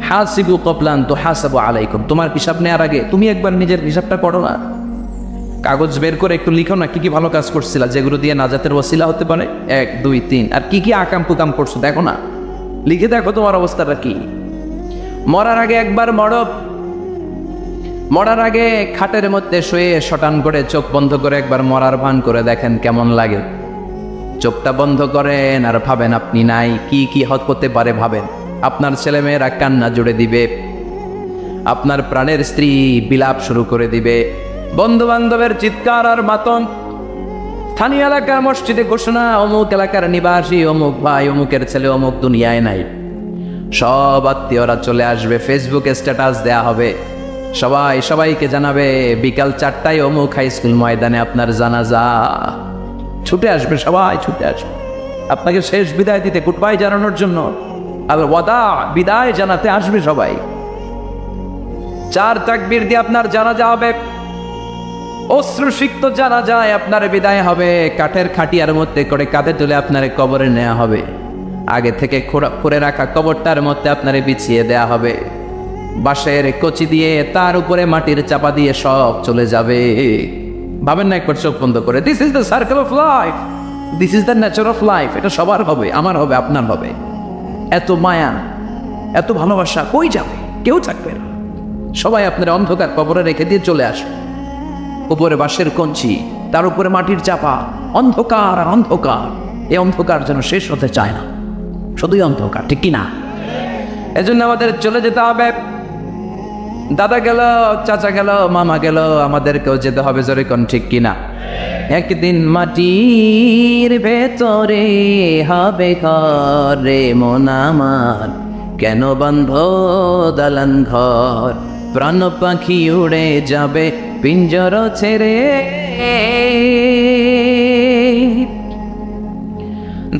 হাসিবু ক্বাবলা আন তুহাসাবু আলাইকুম, তোমার হিসাব নেওয়ার আগে তুমি একবার নিজের হিসাবটা করো না। কাগজ বের করে একটু লিখো না, কি কি ভালো কাজ করছিলা যেগুলো দিয়ে নাজাতের ওসিলা হতে পারে, 1 2 3, আর কি কি আকাম কুকাম করছো দেখো না, লিখে দেখো তোমার অবস্থাটা কি। মরার আগে একবার মরো। মরার আগে খাটের মধ্যে শুয়ে শটান করে চোখ বন্ধ করে একবার মরার ভান করে দেখেন কেমন লাগে। চোখটা বন্ধ করেন আর ভাবেন আপনি নাই, কি কি হতে পারে ভাবেন। আপনার ছেলেমেয়েরা কান্না জুড়ে দিবে, আপনার প্রাণের স্ত্রী বিলাপ শুরু করে দিবে, বন্ধু বান্ধবের চিৎকার আর মাতম, স্থানীয় এলাকার মসজিদে ঘোষণা, অমুক এলাকার নিবাসী অমুক ভাই অমুকের ছেলে অমুক দুনিয়ায় নাই। সব আত্মীয়রা চলে আসবে, ফেসবুকে স্ট্যাটাস দেয়া হবে, সবাই সবাইকে জানাবে বিকাল 4টায় অমুক হাই স্কুল ময়দানে আপনার জানাজা। ছুটে আসবে, সবাই ছুটে আসবে আপনাকে শেষ বিদায় দিতে, গুড বাই জানানোর জন্য, আর ওয়াদা বিদায় জানাতে আসবে সবাই। 4 তাকবীর দিয়ে আপনার জানাজা হবে, অশ্রুসিক্ত জানাজায় আপনার বিদায় হবে। কাঠের খাটিয়ার মধ্যে করে কাঁধে তুলে আপনার কবরে নেওয়া হবে, আগে থেকে খুঁড়ে রাখা কবরটার মধ্যে আপনারে বিছিয়ে দেয়া হবে, বাঁশের কচি দিয়ে তার উপরে মাটির চাপা দিয়ে সব চলে যাবে। ভাবেন না একবার চোখ বন্ধ করে, this is the circle of life, this is the nature of life. এটা সবার হবে, আমার হবে, আপনার হবে। এত মায়া, এত ভালোবাসা কই যাবে? কেউ থাকবে না, সবাই আপনার অন্ধকার কবরে রেখে দিয়ে চলে আসবে। উপরে বাঁশের কঞ্চি, তার উপরে মাটির চাপা, অন্ধকার আর অন্ধকার। এই অন্ধকার যেন শেষ হতে চায় না, শুধুই অন্ধকার, ঠিক কিনা? এজন্য আমাদের চলে যেতে হবে। দাদা গেল, চাচা গেল, মামা গেল, আমাদেরকেও যেতে হবে, জোরে কোন ঠিক কিনা? একদিন মাটির ভেতরে হবে ঘর রে মন আমার, কেন বন্ধ দালান ঘর, প্রাণ পাখি উড়ে যাবে পিঞ্জর ছেড়ে,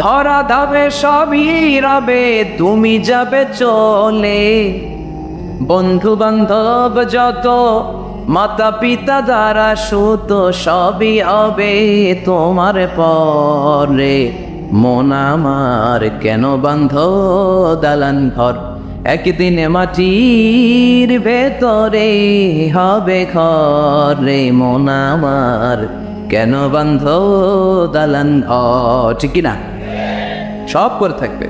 ধরা ধাবে সবই রবে তুমি যাবে চলে, বন্ধু বান্ধব যত মাতা পিতা দ্বারা সুত সবই হবে তোমার পরে, মন আমার কেন বান্ধ দালান ঘর, একদিন মাটির ভেতরে হবে ঘর রে মন আমার, কেন বান্ধ দালান ঘর। ঠিক না? সব করে থাকবে,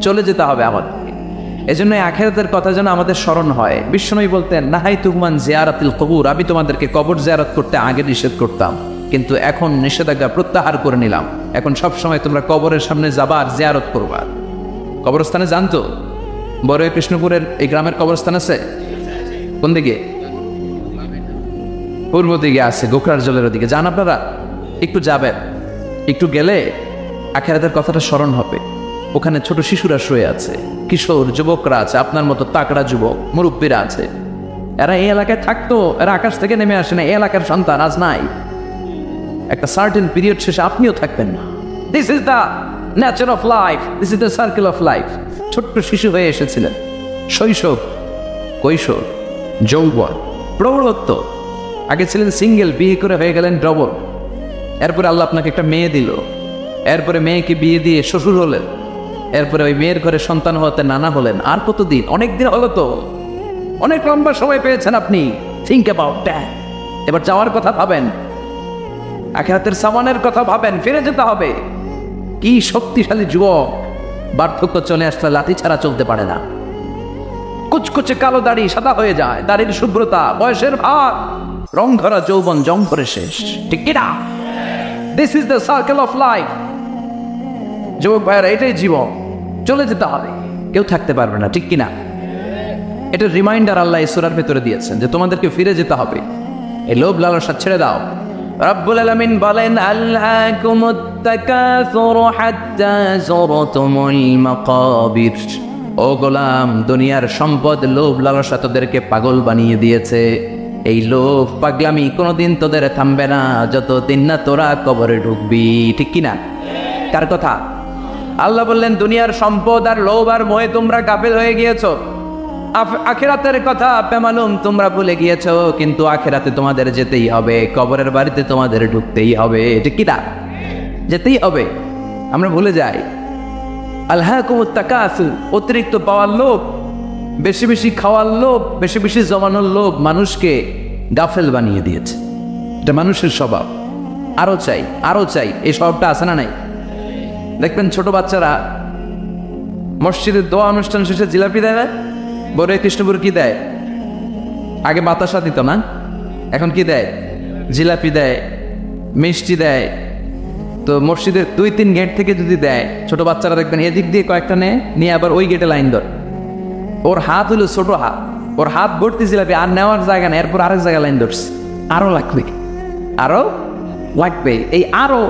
চলে যেতে হবে আমাদের। এজন্য আখিরাতের কথা যেন আমাদের স্মরণ হয়। বিশ্বনবী বলতেন নাহাই তুমান জিয়ারাতিল কবুর, আমি তোমাদেরকে কবর জিয়ারত করতে আগে নিষেধ করতাম, কিন্তু এখন নিষেধাজ্ঞা প্রত্যাহার করে নিলাম। এখন সব সময় তোমরা কবরের সামনে যাবা আর জিয়ারত করবা। কবরস্থানে জানতো বড়ই কৃষ্ণপুরের এই গ্রামের কবরস্থান আছে কোন দিকে? পূর্ব দিকে আছে, গোখরার জলের দিকে। যান আপনারা, একটু যাবেন, একটু গেলে আখিরাতের কথাটা স্মরণ হবে। ওখানে ছোট শিশুরা শুয়ে আছে, কিশোর যুবকরা আছে, আপনার মতো তাকড়া যুবক মুরব্বীরা আছে। এরা এই এলাকায় থাকতো, এরা আকাশ থেকে নেমে আসে না, এই এলাকার সন্তান আজ নাই। একটা সার্টেন পিরিয়ড শেষে আপনিও থাকবেন না। This is the Nature of life, this is the circle of life. ছোট্ট শিশু হয়ে এসেছিলেন, শৈশব, কৈশোর, যৌবন, প্রৌঢ়ত্ব। আগে ছিলেন সিঙ্গেল, বিয়ে করে হয়ে গেলেন ডবল। এরপরে আল্লাহ আপনাকে একটা মেয়ে দিল, এরপরে মেয়েকে বিয়ে দিয়ে শ্বশুর হলেন, এরপরে ওই মেয়ের ঘরে সন্তান হতে নানা হলেন। আর কতদিন? অনেক দিন হলো তো, অনেক লম্বা সময় পেয়েছেন আপনি। Think about that. এবার যাওয়ার কথা ভাবেন, আখিরাতের সামানের কথা ভাবেন, ফিরে যেতে হবে। কি শক্তিশালী যুবক, বার্ধক্য চলে আসলে লাঠি ছাড়া চলতে পারে না। কুচকুচে কালো দাড়ি সাদা হয়ে যায়, দাড়ির শুভ্রতা, বয়সের ভার, রং ধরা যৌবন জং করে শেষ। ঠিক কিনা? This is the circle of life. যুবক ভাইয়েরা, এটাই জীবন, চলে যেতে হবে, কেউ থাকতে পারবে না। ঠিক কিনা? এটা রিমাইন্ডার আল্লাহ এই সূরার ভেতরে দিয়েছেন যে তোমাদেরকে ফিরে যেতে হবে। এই লোভ লালসা ছেড়ে দাও। রব্বুল আলামিন বলেন আল্লাকুমুত তাকাসুরু হাত্তা যুরতুমুল মাকাবির। ও গোলাম, দুনিয়ার সম্পদ, লোভ লালসা তোদেরকে পাগল বানিয়ে দিয়েছে। এই লোভ পাগলামি কোনোদিন তোদের থামবে না যতদিন না তোরা কবরে ঢুকবি। ঠিক কিনা? কার কথা? আল্লাহ বললেন দুনিয়ার সম্পদ আর লোভ আর মোহে তোমরা গাফেল হয়ে গিয়েছো। আখিরাতের কথা বেমালুম তোমরা ভুলে গিয়েছো, কিন্তু আখিরাতে তোমাদের যেতেই হবে, কবরের বাড়িতে তোমাদের ঢুকতেই হবে। ঠিক কিনা? যেতেই হবে। আমরা ভুলে যাই। আলহাকুমুত তাকাসুর, অতিরিক্ত পাওয়ার লোভ, বেশি বেশি খাওয়ার লোভ, বেশি বেশি জমানোর লোভ মানুষকে গাফেল বানিয়ে দিয়েছে। এটা মানুষের স্বভাব। আরো চাই, আরো চাই, এই স্বভাবটা আছে না নাই? দেখবেন ছোট বাচ্চারা মসজিদের দোয়া অনুষ্ঠান শেষে জিলাপি দেয় না? বড় কৃষ্ণপুর কি দেয়? আগে বাতাসা দিত না, এখন কি দেয়? জিলাপি দেয়, মিষ্টি দেয়। তো মসজিদের 2-3 গেট থেকে যদি দেয়, ছোট বাচ্চারা দেখবেন এদিক দিয়ে কয়েকটা নিয়ে আবার ওই গেটে লাইন ধর। ওর হাত হলো ছোট হাত, ওর হাত ভর্তি জিলাপি, আর নেওয়ার জায়গা নেই, এরপর আরেক জায়গায় লাইন ধরছে। আরো লাগবে, আরো লাগবে, এই আরো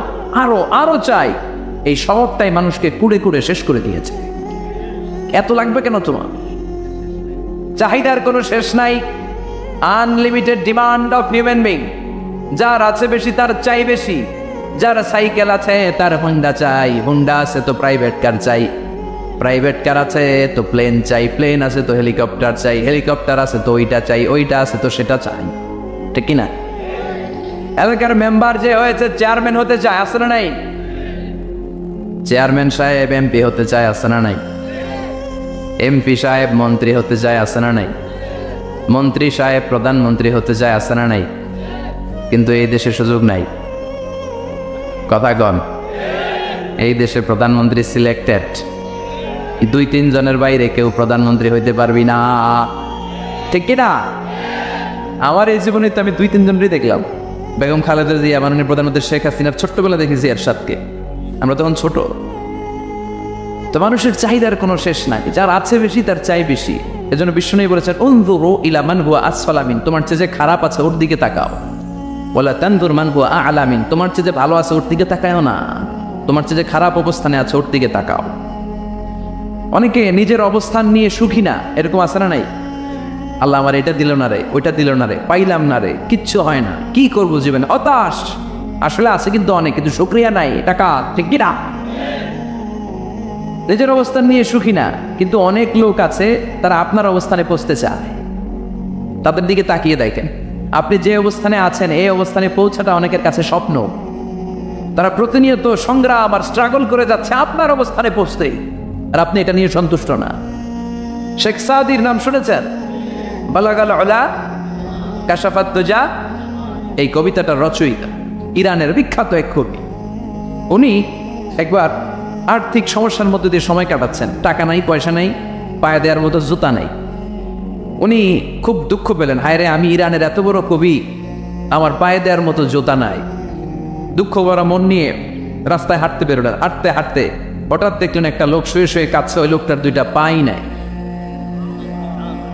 আরো আরো চাই। এই স্বভাবটাই মানুষকে কুড়ে কুড়ে শেষ করে দিয়েছে। এত লাগবে কেন তোমার? চাহিদার কোনো শেষ নাই। Unlimited demand of human being. যার আছে বেশি তার চাই বেশি। যার সাইকেল আছে তার হুন্ডা চাই, হুন্ডা আছে তো প্রাইভেট কার চাই, প্রাইভেট কার আছে তো প্লেন চাই, প্লেন আছে তো হেলিকপ্টার চাই, হেলিকপ্টার আছে তো ওইটা চাই, ওইটা আছে তো সেটা চাই। ঠিক কিনা? এলাকার মেম্বার যে হয়েছে চেয়ারম্যান হতে চায়, আছে না নাই? চেয়ারম্যান সাহেব এমপি হতে চায়, আছে না নাই? এমপি সাহেব মন্ত্রী হতে চায়, আছে না নাই? মন্ত্রী সাহেব প্রধানমন্ত্রী হতে চায়, আছে না নাই? কিন্তু এই দেশে সুযোগ নাই। কথা কন। এই দেশে প্রধানমন্ত্রী সিলেক্টেড। 2-3 জনের বাইরে কেউ প্রধানমন্ত্রী হইতে পারবি না। ঠিক কিনা? আমার এই জীবনে তো আমি 2-3 জনেরই দেখলাম। বেগম খালেদা জিয়া, মাননীয় প্রধানমন্ত্রী শেখ হাসিনার ছোট্টবেলা দেখেছি এরশাদকে। আমরা তখন ছোট। তো মানুষের চাহিদার কোনো শেষ নাই। যার আছে বেশি তার চাই বেশি। এজন্য বিষ্ণু বলেছেন উনজুরু ইলা মান হুয়া আসফালা মিন, তোমার চেয়ে যে খারাপ আছে ওর দিকে তাকাও। ওয়ালা তানজুর মান হুয়া আ'লা মিন, তোমার চেয়ে যে ভালো আছে ওর দিকে তাকায়ও না, তোমার চেয়ে যে খারাপ অবস্থানে আছে ওর দিকে তাকাও। অনেকে নিজের অবস্থান নিয়ে সুখী না, এরকম আছে না নাই? আল্লাহ আমার এটা দিল না রে, ওইটা দিল না রে, পাইলাম না রে, কিচ্ছু হয় না, কি করবো জীবনে, হতাশ। আসলে আছে কিন্তু অনেক, কিন্তু শুকরিয়া নাই, টাকা, ঠিক কিনা? নিজের অবস্থান নিয়ে সুখী না, কিন্তু অনেক লোক আছে তারা আপনার অবস্থানে পৌঁছতে চায়। তাদের দিকে তাকিয়ে দেখেন, আপনি যে অবস্থানে আছেন এই অবস্থানে পৌঁছাটা অনেকের কাছে স্বপ্ন। তারা প্রতিনিয়ত সংগ্রাম আর স্ট্রাগল করে যাচ্ছে আপনার অবস্থানে পৌঁছতে, আর আপনি এটা নিয়ে সন্তুষ্ট না। শেখ সাদির নাম শুনেছেন? বালাগাল উলা কাশাফাত তুজা, এই কবিতাটার রচয়িতা, ইরানের বিখ্যাত এক কবি। উনি একবার আর্থিক সমস্যার মধ্যে দিয়ে সময় কাটাচ্ছেন, টাকা নাই, পয়সা নাই, পায়ে দেওয়ার মতো জুতা নাই। উনি খুব দুঃখ পেলেন, হায় রে, আমি ইরানের এত বড় কবি, আমার পায়ে দেওয়ার মতো জুতা নাই। দুঃখ ভরা মন নিয়ে রাস্তায় হাঁটতে বেরোলেন। হাঁটতে হাঁটতে হঠাৎ দেখলেন একটা লোক শুয়ে শুয়ে কাঁদছে, ওই লোকটার দুইটা পাই নাই,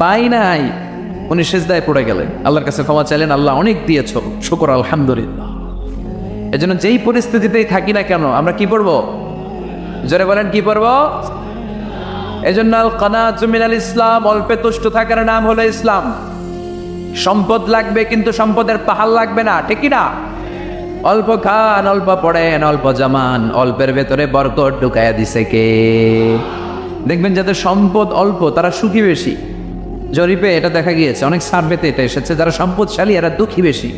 পাই নাই। উনি সিজদায় পড়ে গেলেন, আল্লাহর কাছে ক্ষমা চাইলেন, আল্লাহ অনেক দিয়েছ, শুকর আলহামদুলিল্লাহ। এজন্য যেই পরিস্থিতিতেই থাকি না কেন আমরা কি পড়বো? জোরে বলেন, কি পড়বো? এজন্য আল কানাতু মিনাল ইসলাম, অল্পে তুষ্ট থাকার নাম হলো ইসলাম। সম্পদ লাগবে কিন্তু সম্পদের পাহাড় লাগবে না, ঠিক না? অল্প খান, অল্প পড়েন, অল্প জামান, অল্পের ভেতরে বরকত ঢুকাইয়া দিছে কে? দেখবেন যাদের সম্পদ অল্প তারা সুখী বেশি। জরিপে এটা দেখা গিয়েছে, অনেক সার্ভেতে এটা এসেছে, যারা সম্পদশালী এরা দুঃখী বেশি,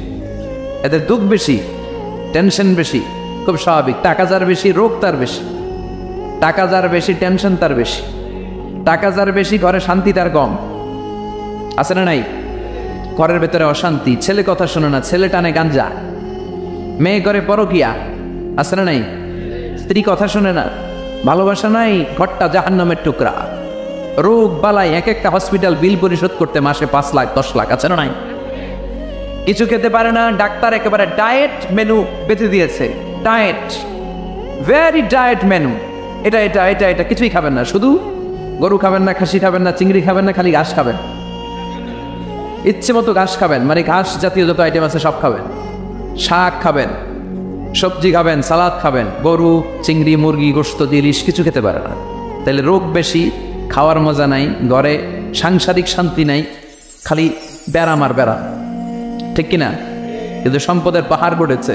এদের দুঃখ বেশি, টেনশন বেশি। খুব স্বাভাবিক, টাকা যার বেশি রোগ তার বেশি, টাকা যার বেশি টেনশন তার বেশি, টাকা যার বেশি ঘরে শান্তি তার কম। আছে না নাই? ঘরের ভেতরে অশান্তি, ছেলে কথা শোনে না, ছেলে টানে গাঞ্জা, মেয়ে করে পরকিয়া, আছে না নাই? স্ত্রী কথা শোনে না, ভালোবাসা নাই, ঘরটা জাহান্নামের টুকরা। রোগ বালাই, এক একটা হসপিটাল বিল পরিশোধ করতে মাসে 5 লাখ 10 লাখ, আছে না নাই? কিছু খেতে পারে না, ডাক্তার একেবারে ডায়েট মেনু বেঁধে দিয়েছে, ডায়েট, ভেরি ডায়েট মেনু, এটা এটা এটা এটা কিছুই খাবেন না, শুধু গরু খাবেন না, খাসি খাবেন না, চিংড়ি খাবেন না, খালি ঘাস খাবেন, ইচ্ছে মতো ঘাস খাবেন, মানে ঘাস জাতীয় যত আইটেম আছে সব খাবেন, শাক খাবেন, সবজি খাবেন, সালাদ খাবেন, গরু, চিংড়ি, মুরগি, গোশত, ইলিশ কিছু খেতে পারে না। তাহলে রোগ বেশি, খাওয়ার মজা নাই, ঘরে সাংসারিক শান্তি নাই, খালি ব্যারাম আর ব্যারাম, ঠিক কিনা? কিন্তু সম্পদের পাহাড় গড়েছে।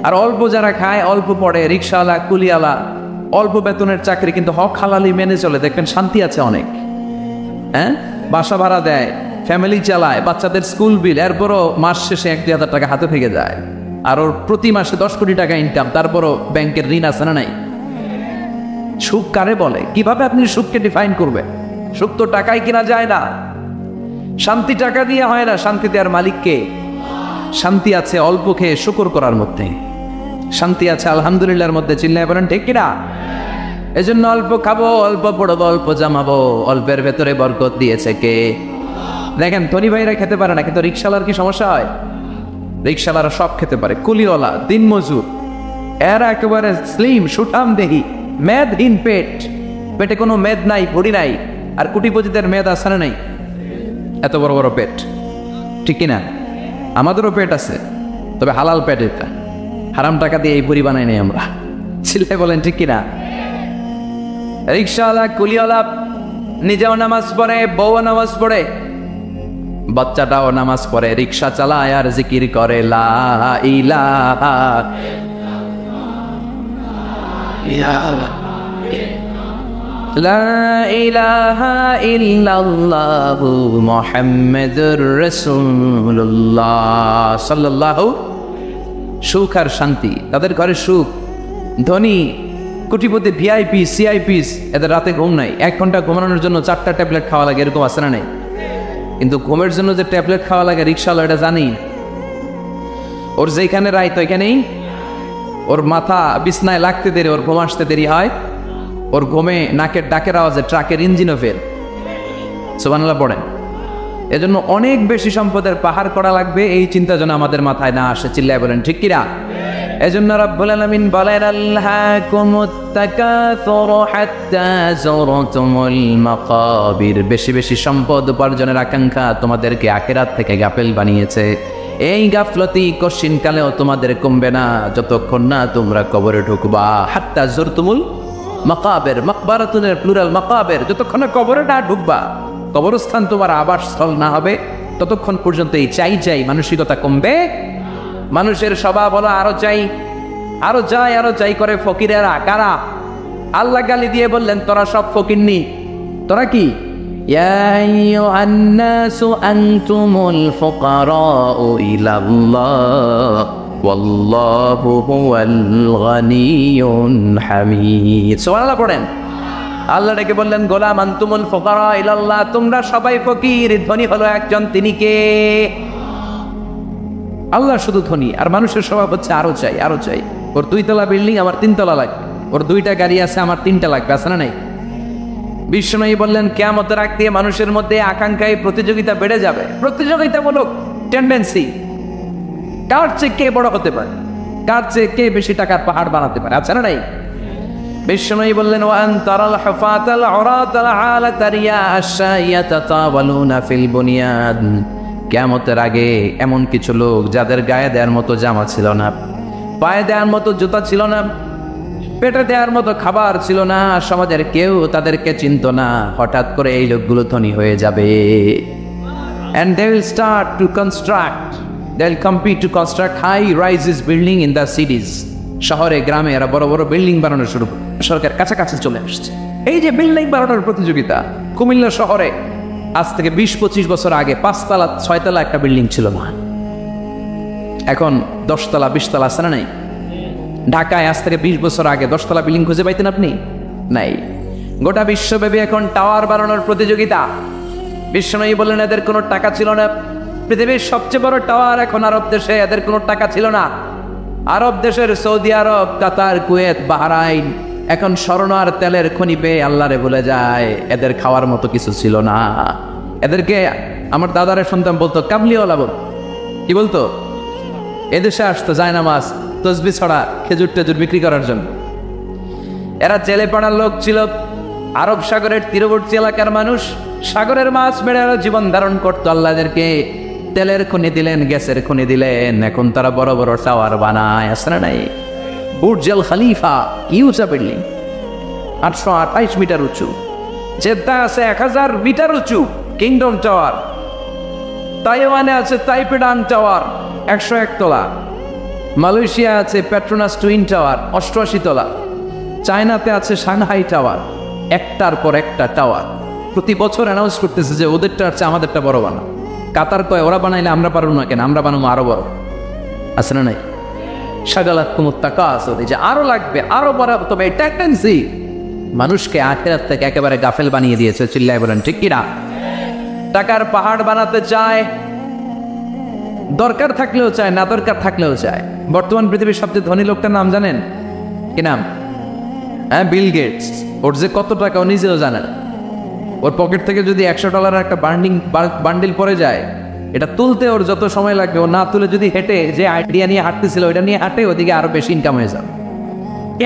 আর অল্প যারা খায়, অল্প পড়ে, রিক্সাওয়ালা, কুলিওয়ালা, অল্প বেতনের চাকরি, কিন্তু হক হালালি মেনে চলে, দেখবেন শান্তি আছে অনেক। হ্যাঁ, বাসা ভাড়া দেয়, ফ্যামিলি চালায়, বাচ্চাদের স্কুল বিল, এরপরও মাস শেষে 1-2 হাজার টাকা হাতে থেকে যায়। আর ওর প্রতি মাসে 10 কোটি টাকা ইনকাম, তারপরও ব্যাংকের ঋণ আছে না নাই? সুখ কারে বলে? কিভাবে আপনি সুখকে ডিফাইন করবেন? সুখ তো টাকায় কিনা যায় না, শান্তি টাকা দিয়ে হয় না, শান্তি দেওয়ার মালিককে। শান্তি আছে অল্প খেয়ে শুকর করার মধ্যে, শান্তি আছে আলহামদুলিল্লাহর মধ্যে, চিল্লায় বলেন ঠিক কিনা? এজন্য অল্প খাবো, অল্প পড়বো, অল্প জামাবো, অল্পের ভেতরে বরকত দিয়েছে কে? দেখেন ধনী ভাইরা খেতে পারে না, কিন্তু রিক্সাওয়ালার কি সমস্যা হয়? রিক্সাওয়ালারা সব খেতে পারে, কুলিওয়ালা, দিনমজুর, এরা একেবারে স্লিম সুঠাম দেহি, মেদহীন পেট, পেটে কোনো মেদ নাই, ভুড়ি নাই। আর কোটিপতিদের মেদ আছে না নাই? এত বড় বড় পেট, ঠিক কিনা? আমাদেরও পেট আছে, তবে হালাল পেট, এটা হারাম টাকা দিয়ে এই ভুড়ি বানাই নাই আমরা, চিল্লায় বলেন ঠিক কিনা? রিক্সাওয়ালা, কুলিওয়ালা নিজেও নামাজ পড়ে, বউও নামাজ পড়ে, বাচ্চাটাও নামাজ পড়ে, রিক্সা চালায় আর জিকির করে লা ইলাহা লা ইলাহা ইল্লাল্লাহু মুহাম্মাদুর রাসূলুল্লাহ সাল্লাল্লাহু। সুখ আর শান্তি, তাদের ঘরে সুখ। ধনী কোটিপতি, ভিআইপি, সিআইপিস, এদের রাতে ঘুম নাই, 1 ঘন্টা ঘুমানোর জন্য 4টা ট্যাবলেট খাওয়া লাগে, এরকম আছে না নাই? কিন্তু ঘুমের জন্য যে ট্যাবলেট খাওয়া লাগে রিক্সাওয়ালা এটা জানি, ওর যেখানে রায় তো এখানেই ওর মাথা বিছনায় লাগতে দেরি, ওর ঘুম আসতে দেরি হয়, ওর ঘুমে নাকের ডাকের আওয়াজে ট্রাকের ইঞ্জিনও ফেল। সুবহানাল্লাহ পড়েন। এজন্য অনেক বেশি সম্পদের পাহাড় করা লাগবে, এই চিন্তা যেন আমাদের মাথায় না আসে, চিল্লায় বলেন ঠিক কিনা? এজন্য রাব্বুল আলামিন বলেন আল্লাকুমুত তাকাসুর হাত্তা যুরতুমুল মাকাবির, বেশি বেশি সম্পদ উপার্জনের আকাঙ্ক্ষা তোমাদেরকে আখিরাত থেকে গাফেল বানিয়েছে। এই গাফলতি কশিন কালেও তোমাদের কমবে না যতক্ষণ না তোমরা কবরে ঢুকবা। হাত্তা জুরতুমুল মাকাবের, মাকবারাতুনের প্লুরাল মাকাবের, যতক্ষণ না কবরে না ঢুকবা, কবরস্থান তোমার আবাসস্থল না হবে, ততক্ষণ পর্যন্ত এই চাই মানসিকতা কমবে। মানুষের স্বভাব হলো আরো চাই, আরো চাই, আরো চাই করে ফকিরেরা। কারা? আল্লাহ গালি দিয়ে বললেন তোরা সব ফকিরনি। তোরা কি? ইয়া আইয়ুহান নাসু আনতুমুল ফুকারাউ ইলাল্লাহ ওয়াল্লাহু হুয়াল গানিয়ুল হামিদ। সুবহানাল্লাহ পড়েন। আল্লাহ ডেকে বললেন গোলাম আনতুমুল ফুকারা ইলাল্লাহ, তোমরা সবাই ফকির, ধনী হলো একজন, তিনি কে? আল্লাহ শুধু ধনী, আর মানুষের স্বভাব হচ্ছে আরো চাই, আরো চাই। ওর 2 তলা বিল্ডিং, আমার 3 তলা লাগবে। ওর 2টা গাড়ি আছে, আমার 3টা লাগবে। আছে না নাই? বিশ্বনবী বললেন কিয়ামতের আগ দিয়ে মানুষের মধ্যে আকাঙ্ক্ষায় প্রতিযোগিতা বেড়ে যাবে, প্রতিযোগিতামূলক টেন্ডেন্সি। কার চেয়ে কে বড় হতে পারে, কার চেয়ে কে বেশি টাকার পাহাড় বানাতে পারে। আছে না নাই? বিশ্বনবী বললেন ওয়ান তারাল হুফাতাল উরাতাল আলাতা রিয়া আশ-শাইয়াতা তাওয়ালুনা ফিল বুনিয়ান। কিয়ামতের আগে এমন কিছু লোক যাদের গায়ে দেওয়ার মতো জামা ছিল না, পায়ে দেওয়ার মতো জুতা ছিল না, পেটে দেওয়ার মতো খাবার ছিল না, সমাজের কেউ তাদেরকে চিনত না। হঠাৎ করে এই লোকগুলো ধনী হয়ে যাবে। And they will start to construct, they will compete to construct high rises building in the cities. শহরে গ্রামে এরা বড় বড় বিল্ডিং বানানো শুরু করে, সরকার কাছাকাছি চলে আসছে। এই যে বিল্ডিং বানানোর প্রতিযোগিতা, কুমিল্লা শহরে আজ থেকে 20-25 বছর আগে 5 তলা 6 তলা একটা বিল্ডিং ছিল না, এখন 10 তলা 20 তলা। আছে না নাই? ঢাকায় আজ থেকে 20 বছর আগে 10 তলা বিল্ডিং খুঁজে পাইতেন আপনি? নাই। গোটা বিশ্বব্যাপী এখন টাওয়ার বানানোর প্রতিযোগিতা। বিশ্বনবী বললেন এদের কোনো টাকা ছিল না। পৃথিবীর সবচেয়ে বড় টাওয়ার এখন আরব দেশে, এদের কোনো টাকা ছিল না। আরব দেশের সৌদি আরব, কাতার, কুয়েত, বাহরাইন এখন স্বর্ণ আর তেলের খনি পেয়ে আল্লাহরে ভুলে যায়। এদের খাওয়ার মতো কিছু ছিল না। এদেরকে আমার দাদারে শুনতাম বলতো কাবলিওয়ালা। বল কি বলতো? এদেশে আসতো জায়নামাজ, তসবি ছড়া, খেজুর টেজুর বিক্রি করার জন্য। এরা জেলে পড়ার লোক ছিল। আরব সাগরের তীরবর্তী এলাকার মানুষ, সাগরের মাছ মেরে জীবন ধারণ করতো। আল্লাহ এদেরকে তেলের খনি দিলেন, গ্যাসের খনি দিলেন, এখন তারা বড় বড় টাওয়ার বানায়। আছে না নাই? বুর্জ আল খলিফা, কি উঁচা বিল্ডিং, 828 মিটার উঁচু। জেদ্দা আছে 1000 মিটার উঁচু কিংডম টাওয়ার। তাইওয়ানে আছে তাইপেডাং টাওয়ার 101 তলা। মালয়েশিয়া আছে পেট্রোনাস টুইন টাওয়ার 88 তলা। চায়নাতে আছে সাংহাই টাওয়ার, একটার পর একটা টাওয়ার। প্রতি বছর অ্যানাউন্স করতেছে যে ওদেরটা আছে আমাদেরটা বড় বানা। কাতার কয় ওরা বানাইলে আমরা পারবো না কেন, আমরা বানাবো আরো বড়। আছে না নাই? শাগালাত কুমুত তাকাসুর, যে আরো লাগবে, আরো বড়। তবে এই টেন্ডেন্সি মানুষকে আখিরাত থেকে একেবারে গাফেল বানিয়ে দিয়েছে। চিল্লায় বলেন ঠিক কিনা? টাকার পাহাড় বানাতে চায়, দরকার থাকলেও চায়, না দরকার থাকলেও চায়। বর্তমান পৃথিবীর সবচেয়ে ধনী লোকটার নাম জানেন? কি নাম? হ্যাঁ, বিল গেটস। ওর যে কত টাকা ও নিজেও জানে না। ওর পকেট থেকে যদি $100 একটা বান্ডিল পড়ে যায়, এটা তুলতে ওর যত সময় লাগবে, ও না তুলে যদি হেঁটে, যে আইডিয়া নিয়ে হাঁটতেছিল ওইটা নিয়ে হাঁটে, ওদিকে আরো বেশি ইনকাম হয়ে যাবে।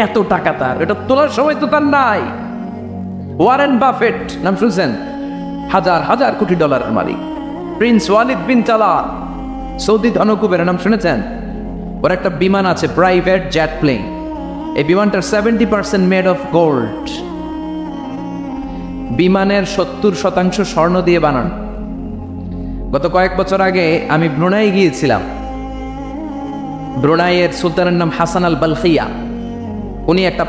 এত টাকা তার, এটা তোলার সময় তো তার নাই। ওয়ারেন বাফেট নাম শুনছেন? হাজার হাজার কোটি ডলারের মালিক। Prince Walid bin Talal, Saudi ধনকুবের নাম শুনেছেন? ওর একটা বিমান আছে, প্রাইভেট জেট প্লেন। এই বিমানটার 70% মেড অফ গোল্ড। বিমানের 70% স্বর্ণ দিয়ে বানানো। গত কয়েক বছর আগে আমি ব্রুনাই গিয়েছিলাম। ব্রুনাইয়ের সুলতানের নাম হাসান আল বালখিয়া। উনি একটা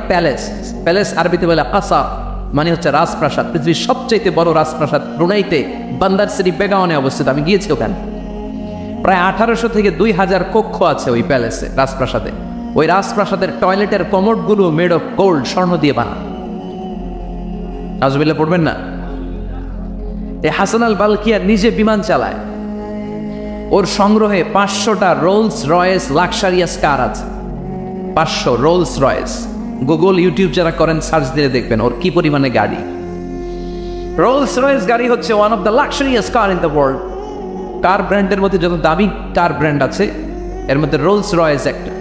প্যালেস আরবিতে বলে কাসা, মানে হচ্ছে রাজপ্রাসাদ। পৃথিবীর সবচেয়ে বড় রাজপ্রাসাদ ব্রুনাইতে বান্দার সিটি বেগাওয়ানে অবস্থিত। আমি গিয়েছি ওখানে। প্রায় 1800 থেকে 2000 কক্ষ আছে ওই প্যালেসে, রাজপ্রাসাদে। ওই রাজপ্রাসাদের টয়লেটের কমোডগুলো মেড অফ গোল্ড, স্বর্ণ দিয়ে বানানো। আজবিল্লাহ পড়বেন না? এই হাসান আল বালখিয়া নিজে বিমান চালায়। ওর সংগ্রহে 500টা রোলস রয়েস লাক্সারিয়াস কার আছে। 500 রোলস রয়েস। গুগল, ইউটিউব যারা করেন সার্চ দিয়ে দেখবেন ওর কি পরিমাণে গাড়ি। রোলস রয়েস গাড়ি হচ্ছে one of the luxurious car in the world. Car ব্র্যান্ডের মধ্যে যত দামি কার ব্র্যান্ড আছে, এর মধ্যে রোলস রয়েস একটা,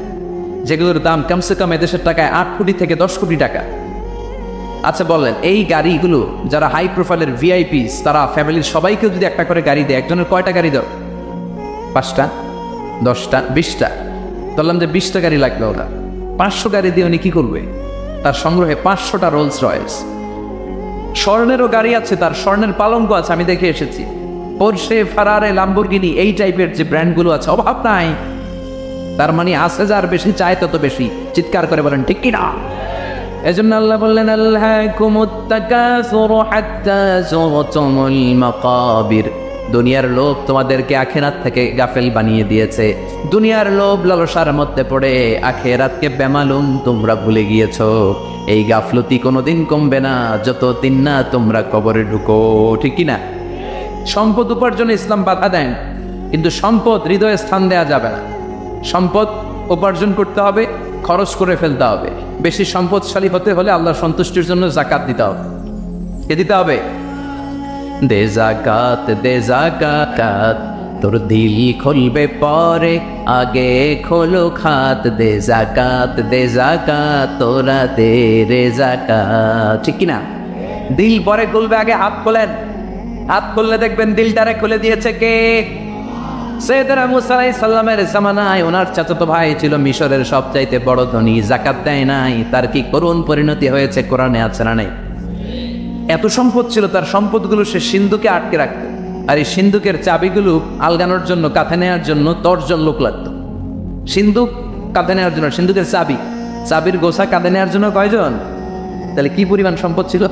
যেগুলোর দাম কমসে কম এদেশের টাকায় 8 কোটি থেকে 10 কোটি টাকা। আচ্ছা বলেন, এই গাড়িগুলো যারা হাই প্রোফাইলের ভিআইপিস, তারা ফ্যামিলির সবাইকে যদি একটা করে গাড়ি দেয়, একজনের কয়টা গাড়ি দাও? 5টা। 10টা 20টা, বললাম যে 20টা গাড়ি লাগবে ওরা, 500 গাড়ি দিয়ে উনি কি করবে? তার সংগ্রহে 500টা রোলস রয়েস। স্বর্ণেরও গাড়ি আছে, তার স্বর্ণের পালঙ্ক আছে, আমি দেখে এসেছি। পোরশে, ফারারে, লাম্বরগিনি, এই টাইপের যে ব্র্যান্ডগুলো আছে, অভাব নাই। তার মানে আছে, যার বেশি চায় তত বেশি। চিৎকার করে বলেন ঠিক কিনা? এজন্য আল্লাহ বললেন আল্লাহকুমুত তাকাসুরু হাত্তা যুরতুমুল মাকাবির। দুনিয়ার লোভ তোমাদেরকে আখিরাত থেকে গাফেল বানিয়ে দিয়েছে। দুনিয়ার লোভ লালসার মধ্যে পড়ে আখিরাতকে বেমালুম তোমরা ভুলে গিয়েছো। এই গাফলতি কোনোদিন কমবে না যতদিন না তোমরা কবরে ঢুকো, ঠিক কিনা? সম্পদ উপার্জনে ইসলাম বাধা দেন, কিন্তু সম্পদ হৃদয়ে স্থান দেওয়া যাবে না। সম্পদ উপার্জন করতে হবে, খরচ করে ফেলতে হবে। বেশি সম্পদশালী হতে হলে আল্লাহর সন্তুষ্টির জন্য জাকাত দিতে হবে। কে দিতে হবে? দে জাকাত, দে জাকাত, তোর দিল খুলবে পরে, আগে খোলো খাত। দে জাকাত, দে জাকাত, তোরা দে রে জাকাত, ঠিক কিনা? দিল পরে খুলবে, আগে হাত খোলেন। হাত খুললে দেখবেন দিলটারে খুলে দিয়েছে কে? সাইয়েদনা মুসা আলাইহিস সালামের জামানায় ওনার চাচাতো ভাই ছিল মিশরের সবচাইতে বড় ধনী, জাকাত দেয় নাই। তার কি করুণ পরিণতি হয়েছে কোরআনে আছে না নাই? এত সম্পদ ছিল, তার সম্পদগুলো সে সিন্ধুকে আটকে রাখত। আর এই সিন্ধুকের চাবিগুলো আলগানোর জন্য, কাঁধে নেওয়ার জন্য 10 জন লোক লাগত। সিন্ধুক কাঁধে নেওয়ার জন্য, সিন্ধুকের চাবির গোছা কাঁধে নেওয়ার জন্য কয়জন? তাহলে কি পরিমাণ সম্পদ ছিল?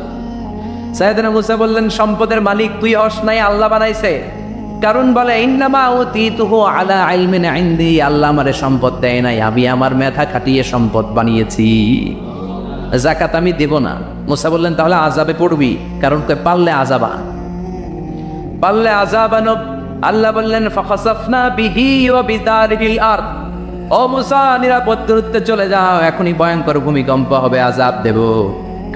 সাইয়েদনা মুসা বললেন, সম্পদের মালিক তুই হস নাই, আল্লাহ বানাইছে। কারণ বলে ইন্নামা উতীতুহু আলা ইলমিন ইনদি, আল্লাহ আমারে সম্পদ দেয় নাই, আমি আমার মেধা খাটিয়ে সম্পদ বানিয়েছি। যাকাত আমি দেব না। মুসা বললেন তাহলে আযাবে পড়বি, কারণ কই পারলে আযাবান, পারলে আযাবান। আল্লাহ বললেন ফাখাসাফনা বিহি ওয়া বিদারিল আরদ, ও মুসা নিরাপদ দূরত্বে চলে যাও, এখনই ভয়ঙ্কর ভূমিকম্প হবে, আযাব দেব।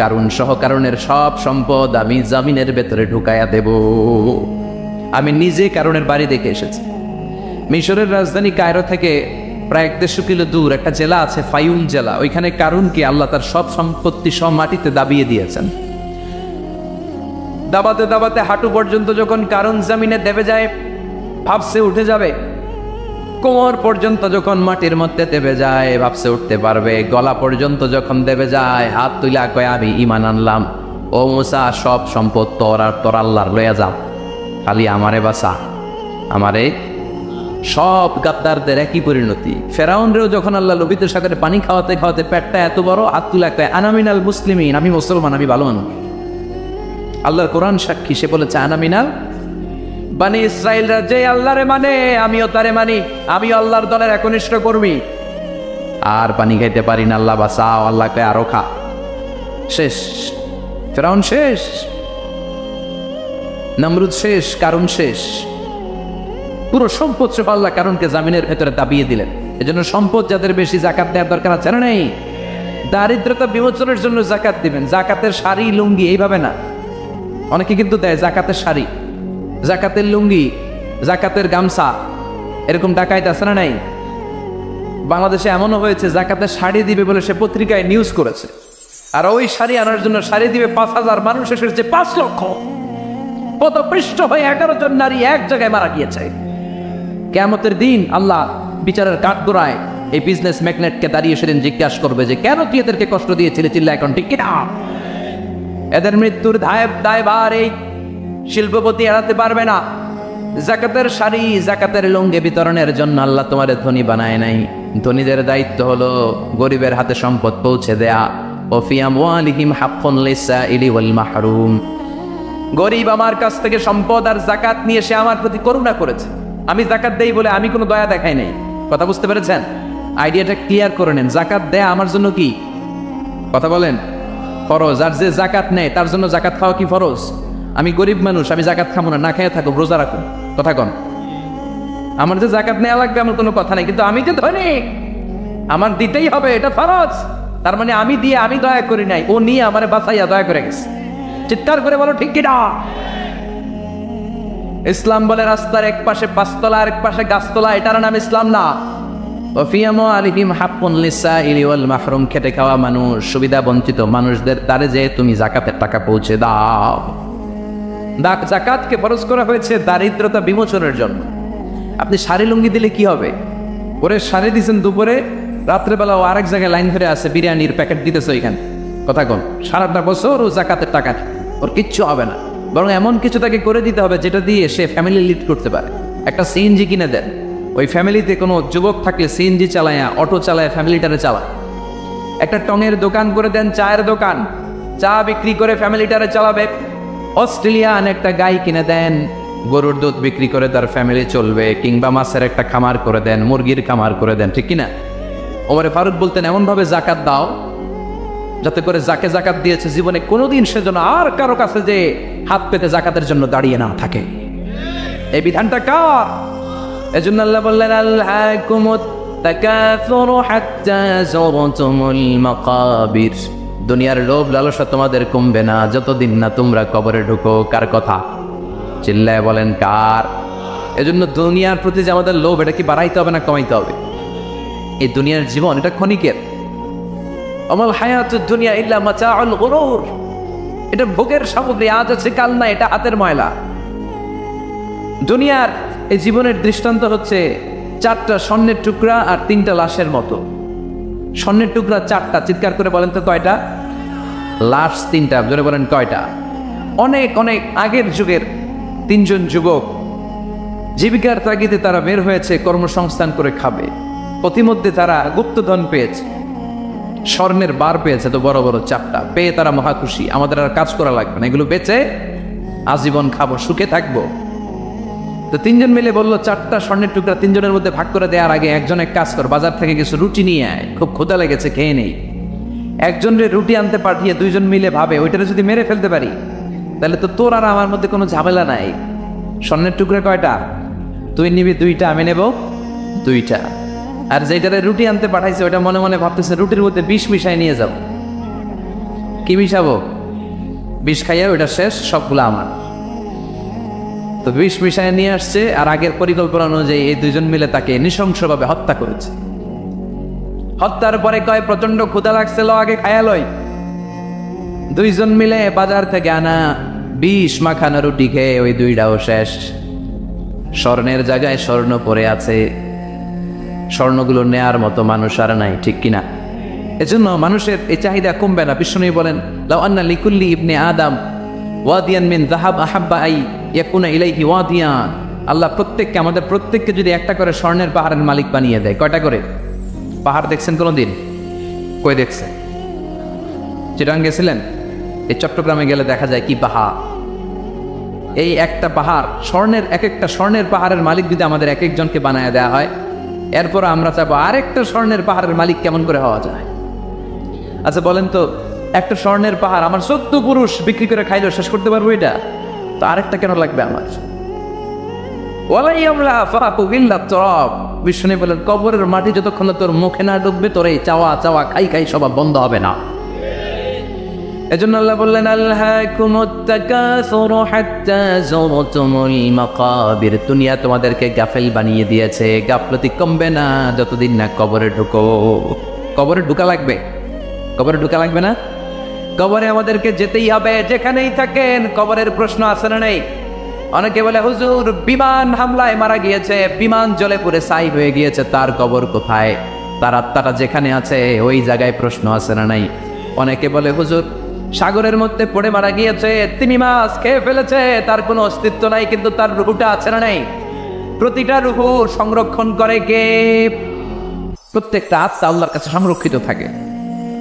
কারণ সহ কারণের সব সম্পদ আমি জমিনের ভেতরে ঢুকায়া দেব। আমি নিজে কারণের বাড়ি দেখে এসেছি। মিশরের রাজধানী কায়রো থেকে প্রায় 150 কিলো দূর একটা জেলা আছে, ফায়ুম জেলা। ওইখানে কারুনকে আল্লাহ তার সব সম্পত্তি সব মাটিতে দাবিয়ে দিয়েছেন। দাবাতে দাবাতে হাঁটু পর্যন্ত যখন কারুন জমিনে দেবে যায়, ভাবছে উঠে যাবে। কোমর পর্যন্ত যখন মাটির মধ্যে দেবে যায়, ভাবছে উঠতে পারবে। গলা পর্যন্ত যখন দেবে যায়, হাত তুইলা কয় আমি ঈমান আনলাম। ও মুসা, সব সম্পদ তোর আর তোর আল্লাহর লইয়া যাও, খালি আমারে বাঁচা, আমারে। সব গাদ্দারদের একই পরিণতি। ফেরাউনরেও যখন আল্লাহ লোভিত সাগরে পানি খাওয়াতে খাওয়াতে পেটটা এত বড়, হাত তুলা কয় আনামিনাল মুসলিমিন, আমি মুসলমান, আমি ভালো মানুষ। আল্লাহর কোরআন সাক্ষী, সে বলেছে আনামিনাল বানি ইসরাইলরা যে আল্লাহরে মানে আমিও তারে মানি, আমিও আল্লাহর দলের একনিষ্ঠ কর্মী। আর পানি খাইতে পারি না, আল্লাহ বাঁচাও। আল্লাহ কয় আরো খা। শেষ, ফেরাউন শেষ, নমরুদ শেষ, কারুন শেষ। পুরো সম্পদ সহ আল্লাহ কারুনকে জামিনের ভেতরে দাবিয়ে দিলেন। এজন্য সম্পদ যাদের বেশি, জাকাত দেওয়ার দরকার আছে না নেই? দারিদ্রতা বিমোচনের জন্য জাকাত দিবেন। জাকাতের শাড়ি, লুঙ্গি এইভাবে না। অনেকে কিন্তু দেয় জাকাতের শাড়ি, জাকাতের লুঙ্গি, জাকাতের গামছা, এরকম ডাকাইত আছে না নাই? বাংলাদেশে এমনও হয়েছে জাকাতের শাড়ি দিবে বলে সে পত্রিকায় নিউজ করেছে, আর ওই শাড়ি আনার জন্য শাড়ি দিবে 5000, মানুষ এসেছে 5 লক্ষ। পদপৃষ্ঠ হয়ে 11 জন নারী এক জায়গায় মারা গিয়েছে। কিয়ামতের দিন আল্লাহ বিচারের কাঠগড়ায় এই বিজনেস ম্যাগনেটকে দাঁড়িয়ে সেদিন জিজ্ঞাসা করবে যে কেন তুই এদেরকে কষ্ট দিয়েছিলি? চিল্লা এখন ঠিক কিনা? এদের মৃত্যুর দায়ভার এই শিল্পপতি এড়াতে পারবে না। জাকাতের শাড়ি, জাকাতের লুঙ্গি বিতরণের জন্য আল্লাহ তোমার ধনী বানায় নাই। ধনীদের দায়িত্ব হলো গরিবের হাতে সম্পদ পৌঁছে দেয়া। ওফি আমওয়ালিহিম হাক্কুন লিসাইলি ওয়াল মাহরুম। গরিব আমার কাছ থেকে সম্পদ আর জাকাত নিয়ে সে আমার প্রতি করুণা করেছে। আমি জাকাত দেই বলে আমি কোনো দয়া দেখাই নাই। কথা বুঝতে পেরেছেন? আইডিয়াটা ক্লিয়ার করে নেন। জাকাত দেয়া আমার জন্য কি? কথা বলেন, ফরজ। আর যে জাকাত নেয় তার জন্য জাকাত খাওয়া কি ফরজ? আমি গরিব মানুষ, আমি জাকাত খাবো না, না খেয়ে থাকো, রোজা রাখো। কথা কন। আমার যে জাকাত নেওয়া লাগবে আমার কোনো কথা নেই, কিন্তু আমি যে ধনী, আমার দিতেই হবে, এটা ফরজ। তার মানে আমি দিয়ে আমি দয়া করি নাই, ও নিয়ে আমারে বাঁচাইয়া দয়া করে গেছে। চিৎকার করে বলো ঠিক কিনা? ইসলাম বলে রাস্তার এক পাশে 5 তলা আর এক পাশে গাছতলা, এটার নাম ইসলাম না। মাহরুম, খেটে খাওয়া মানুষ, সুবিধা বঞ্চিত মানুষদের দ্বারে যে তুমি জাকাতের টাকা পৌঁছে দাও। জাকাতকে ফরজ করা হয়েছে দারিদ্রতা বিমোচনের জন্য। আপনি শাড়ি লুঙ্গি দিলে কি হবে? ওরে সারে দিয়েছেন দুপুরে, রাত্রেবেলা ও আরেক জায়গায় লাইন ধরে আছে, বিরিয়ানির প্যাকেট দিতেছে ওইখানে। কথা কোন, সারাটা বছর ও জাকাতের টাকা নেই, ওর কিচ্ছু হবে না, বরং এমন কিছু তাকে করে দিতে হবে যেটা দিয়ে সে ফ্যামিলি লিড করতে পারে। একটা সিএনজি কিনে দেন, ওই ফ্যামিলিতে কোনো যুবক থাকলে সিএনজি চালায়, অটো চালায়, ফ্যামিলিটারে চালায়। একটা টঙের দোকান করে দেন, চায়ের দোকান, চা বিক্রি করে ফ্যামিলিটারে চালাবে। অস্ট্রেলিয়ান একটা গাই কিনে দেন, গরুর দুধ বিক্রি করে তার ফ্যামিলি চলবে। কিংবা মাছের একটা খামার করে দেন, মুরগির খামার করে দেন, ঠিক কিনা? ওমরে ফারুক বলতেন এমনভাবে জাকাত দাও যাতে করে যাকে জাকাত দিয়েছে জীবনে কোনোদিন সেজন্য আর কারো কাছে যে হাত পেতে জাকাতের জন্য দাঁড়িয়ে না থাকে। এই বিধানটা কার? এজন্য আল্লাহ বললেন আলহাকুমুত তাকাসুরু হাত্তা যুরতুমুল মাকাবির। দুনিয়ার লোভ লালসা তোমাদের কমবে না যতদিন না তোমরা কবরে ঢুকো। কার কথা? চিল্লায় বলেন কার? এজন্য দুনিয়ার প্রতি যে আমাদের লোভ, এটা কি বাড়াইতে হবে না কমাইতে হবে? এই দুনিয়ার জীবন এটা ক্ষণিকের। আমাল হায়াতুদ দুনিয়া ইল্লা মাতাউল গুরুর। এটা ভোগের সামগ্রী, আজ আছে কাল না, এটা হাতের ময়লা। দুনিয়ার এই জীবনের দৃষ্টান্ত হচ্ছে 4টা স্বর্ণের টুকরা আর 3টা লাশের মতো। স্বর্ণের টুকরা 4টা, চিৎকার করে বলেন তো কয়টা? লাশ 3টা, জোরে বলেন কয়টা? অনেক অনেক আগের যুগের 3জন যুবক জীবিকার তাগিদে তারা বের হয়েছে কর্মসংস্থান করে খাবে। প্রতিমধ্যে তারা গুপ্তধন পেয়েছে, স্বর্ণের বার পেয়েছে, তো বড় বড় 4টা পেয়ে তারা মহা খুশি। আমাদের আর কাজ করা লাগবে না, এগুলো বেচে আজীবন খাবো, সুখে থাকবো। তো 3জন মিলে বললো 4টা স্বর্ণের টুকরা 3জনের মধ্যে ভাগ করে দেওয়ার আগে একজন এক কাজ কর, বাজার থেকে কিছু রুটি নিয়ে আয়, খুব ক্ষুধা লেগেছে, খেয়ে নেই। একজনের রুটি আনতে পাঠিয়ে 2জন মিলে ভাবে ওইটারে যদি মেরে ফেলতে পারি তাহলে তো তোর আর আমার মধ্যে কোনো ঝামেলা নাই। স্বর্ণের টুকরা কয়টা? তুই নিবি 2টা, আমি নেব 2টা। আর যেটারে রুটি আনতে পাঠাইছে ওইটা মনে মনে ভাবতেছে রুটির মধ্যে বিষ মিশাই নিয়ে যাব। কি মিশাবো? বিষ খাইয়া ওইটা শেষ, সবগুলো আমার। তো বিষ মিশায় নিয়ে আসছে, আর আগের পরিকল্পনা অনুযায়ী এই 2জন মিলে তাকে নৃশংসভাবে হত্যা করেছে। হত্যার পরে কয় প্রচন্ড ক্ষুধা লাগছিল, আগে খায়া লই। 2জন মিলে বাজার থেকে আনা বিষ মাখানো রুটি খেয়ে ওই 2টাও শেষ। স্বর্ণের জায়গায় স্বর্ণ পড়ে আছে, স্বর্ণগুলো নেয়ার মতো মানুষ আর নাই, ঠিক কিনা? এজন্য মানুষের এই চাহিদা কমবে না। বিষ্ণু বলেন লাউ আন্না লিকুল্লি ইবনে আদম ওয়াদিয়ান মিন যাহাব আহাব্বা আই ইয়াকুনা ইলাইহি ওয়াদিয়ান। আল্লাহ প্রত্যেককে, আমাদের প্রত্যেককে যদি একটা করে স্বর্ণের পাহাড়ের মালিক বানিয়ে দেয়। কয়টা করে পাহাড় দেখছেন কোনোদিন? কই দেখছে? চিটাং গেছিলেন? এই চট্টগ্রামে গেলে দেখা যায় কি পাহাড়। এই একটা পাহাড় স্বর্ণের, একটা স্বর্ণের পাহাড়ের মালিক যদি আমাদের এক একজনকে বানায় দেওয়া হয়, এরপর আমরা চাবো আরেকটা স্বর্ণের পাহাড়ের মালিক কেমন করে হওয়া যায়। আচ্ছা বলেন তো, একটা স্বর্ণের পাহাড় আমার 14 পুরুষ বিক্রি করে খাইলেও শেষ করতে পারবো এটা? তো আরেকটা কেন লাগবে আমার? বিষ্ণু বলেন কবরের মাটি যতক্ষণ তোর মুখে না ডুববে তোর এই চাওয়া চাওয়া খাই খাই স্বভাব বন্ধ হবে না। এজন্য আল্লাহ বললেন দুনিয়া তোমাদেরকে গাফেল বানিয়ে দিয়েছে, গাফলতি কমবে না যতদিন না কবরে ঢুকো। কবরে ঢুকা লাগবে, কবরে ঢুকা লাগবে না? কবরে আমাদেরকে যেতেই হবে, যেখানেই থাকেন। কবরের প্রশ্ন আছে না নেই? অনেকে বলে হুজুর বিমান হামলায় মারা গিয়েছে, বিমান জলে পুড়ে ছাই হয়ে গিয়েছে, তার কবর কোথায়? তার আত্মাটা যেখানে আছে ওই জায়গায় প্রশ্ন আছে না নাই? অনেকে বলে হুজুর সাগরের মধ্যে পড়ে মারা গিয়েছে, তিনি মাছ খেয়ে ফেলেছে, তার কোনো অস্তিত্ব নাই, কিন্তু তার রুহুটা আছে না নাই? প্রতিটা রুহু সংরক্ষণ করে কে? প্রত্যেকটা আত্মা আল্লাহর কাছে সংরক্ষিত থাকে।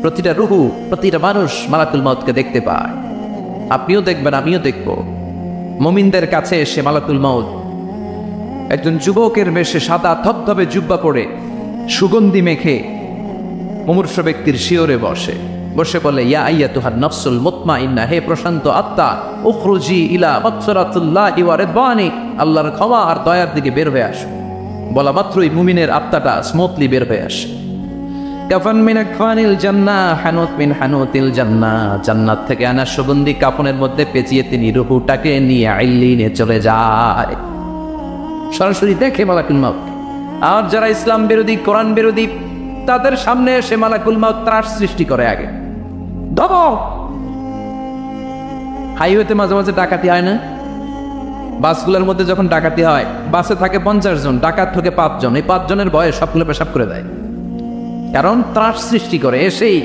প্রতিটা রুহু, প্রতিটা মানুষ মালাকুল মউতকে দেখতে পায়। আপনিও দেখবেন, আমিও দেখব। মুমিনদের কাছে এসে মালাকুল মউত একজন যুবকের বেশে সাদা ধবধবে জুব্বা পরে সুগন্ধি মেখে মুমূর্ষ ব্যক্তির শিয়রে বসে বসে বলে ইয়া আইয়াতুহান নাফসুল মুতমাইন্না, হে প্রশান্ত আত্মা, উখরুজি ইলা মাগফিরাতিল্লাহি ওয়া রিদওয়ানি, আল্লাহর ক্ষমা আর দয়ার দিকে বের হয়ে আসো। বলা মাত্রই মুমিনের আত্মাটা স্মুথলি বের হয়ে আসে। কাফান মিন আকফানিল জান্নাহ, হানুত মিন হানুতিল জান্নাহ, জান্নাত থেকে আনা সুগন্ধি কাফনের মধ্যে পেঁচিয়ে তিনি রূহটাকে নিয়ে আইলিনে চলে যায়। সরাসরি দেখে মালাকুল মউত। আর যারা ইসলাম বিরোধী, কোরআন বিরোধী, তাদের সামনে এসে মালাকুল মউত ত্রাস সৃষ্টি করে। আগে ধরো। হাইওয়েতে মাঝে মাঝে ডাকাতি হয় না? বাসগুলোর মধ্যে যখন ডাকাতি হয়, বাসে থাকে 50 জন, ডাকাত থাকে 5 জন, এই 5 জনের ভয়ে সবগুলো পেশাব করে দেয়, কারণ ত্রাস সৃষ্টি করে। এসেই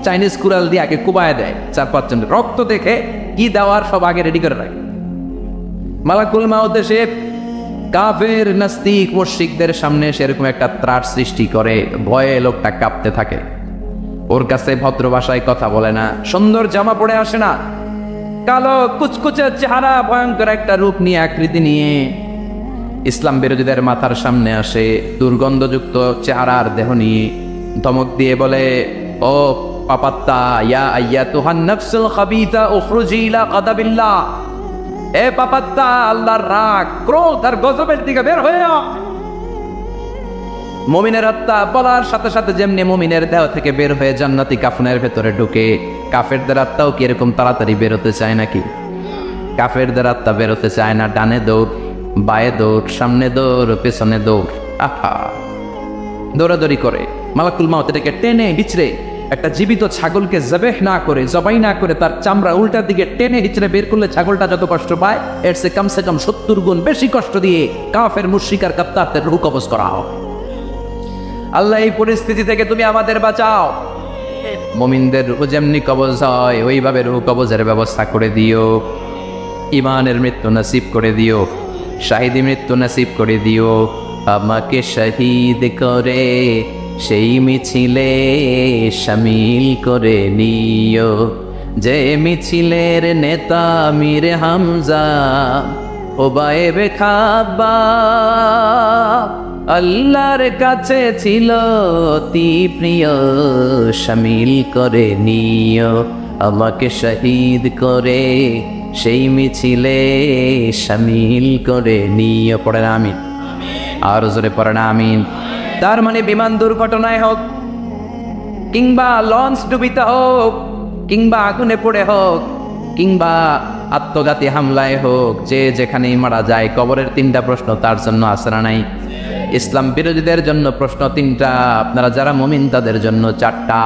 চাইনিজ কুড়াল দিয়ে আগে কুবায় দেয় 4-5 জনের, রক্ত দেখে কি দেওয়ার সব আগে রেডি করে রাখে। মালাকুল মাউত এসে কাফের নাস্তিক মুশরিকদের সামনে সেরকম একটা ত্রাস সৃষ্টি করে, ভয়ে লোকটা কাঁপতে থাকে। ওর কাছে ভদ্র ভাষায় কথা বলে না, সুন্দর জামা পরে আসে না, কালো কুচকুচে চেহারা, ভয়ঙ্কর একটা রূপ নিয়ে, আকৃতি নিয়ে ইসলাম বিরোধীদের মাথার সামনে আসে, দুর্গন্ধযুক্ত চেহারার দেহ নিয়ে ধমক দিয়ে বলে, ও পাপাত্তা, ইয়া আইয়াতুহান নাফসুল খাবিথা উখরুজি ইলা গাদাবিল্লাহ, এ পাপাত্তা, আল্লাহর রাগ, ক্রোধ আর গজবের দিকে বের হয়ে আও। মুমিনের আত্মা বলার সাথে সাথে যেমনি মুমিনের দেহ থেকে বের হয়ে জান্নাতি কাফনের ভেতরে ঢুকে, কাফেরদের আত্মাও কি এরকম তাড়াতাড়ি বেরোতে চায় নাকি? কাফেরদের আত্মা বেরোতে চায় না, ডানে দৌড়, বায়ে দৌড়, সামনে দৌড়, পেছনে দৌড়, আহা দৌড়াদৌড়ি করে। মালাকুল মাউত এটাকে টেনে হিচড়ে, একটা জীবিত ছাগলকে জবেহ না করে, জবাই না করে, তার চামড়া উল্টার দিকে টেনে হিচড়ে বের করলে ছাগলটা যত কষ্ট পায়, এর সে কম 70 গুণ বেশি কষ্ট দিয়ে কাফের মুশরিক আর কাফতারদের রূহ কবজ করা হয়। আল্লাহ, এই পরিস্থিতি থেকে তুমি আমাদের বাঁচাও। মুমিনদের রূহ যেমনি কবজ হয়, ওইভাবে রূহ কবজের ব্যবস্থা করে দিও। ইমানের মৃত্যু নসিব করে দিও, শাহিদি মৃত্যু নসিব করে দিও। আমাকে শহীদ করে সেই মিছিলে শামিল করে নিও, যে মিছিলের নেতা মীর হামজা ওবায়েবে খাব্বাব, আল্লাহর কাছে ছিল অতি প্রিয়, শামিল করে নিও। আমাকে শহীদ করে সেই মিছিলে শামিল করে নিও। পড়েন আমিন, আর জোরে পড়েন আমিন। তার মানে বিমান দুর্ঘটনায় হোক, কিংবা লঞ্চ ডুবিতে হোক, কিংবা আগুনে পড়ে হোক, কিংবা আত্মঘাতী হামলায় হোক, যে যেখানেই মারা যায়, কবরের 3টা প্রশ্ন তার জন্য আছে না নাই? ইসলাম বিরোধীদের জন্য প্রশ্ন 3টা, আপনারা যারা মুমিন তাদের জন্য 4টা,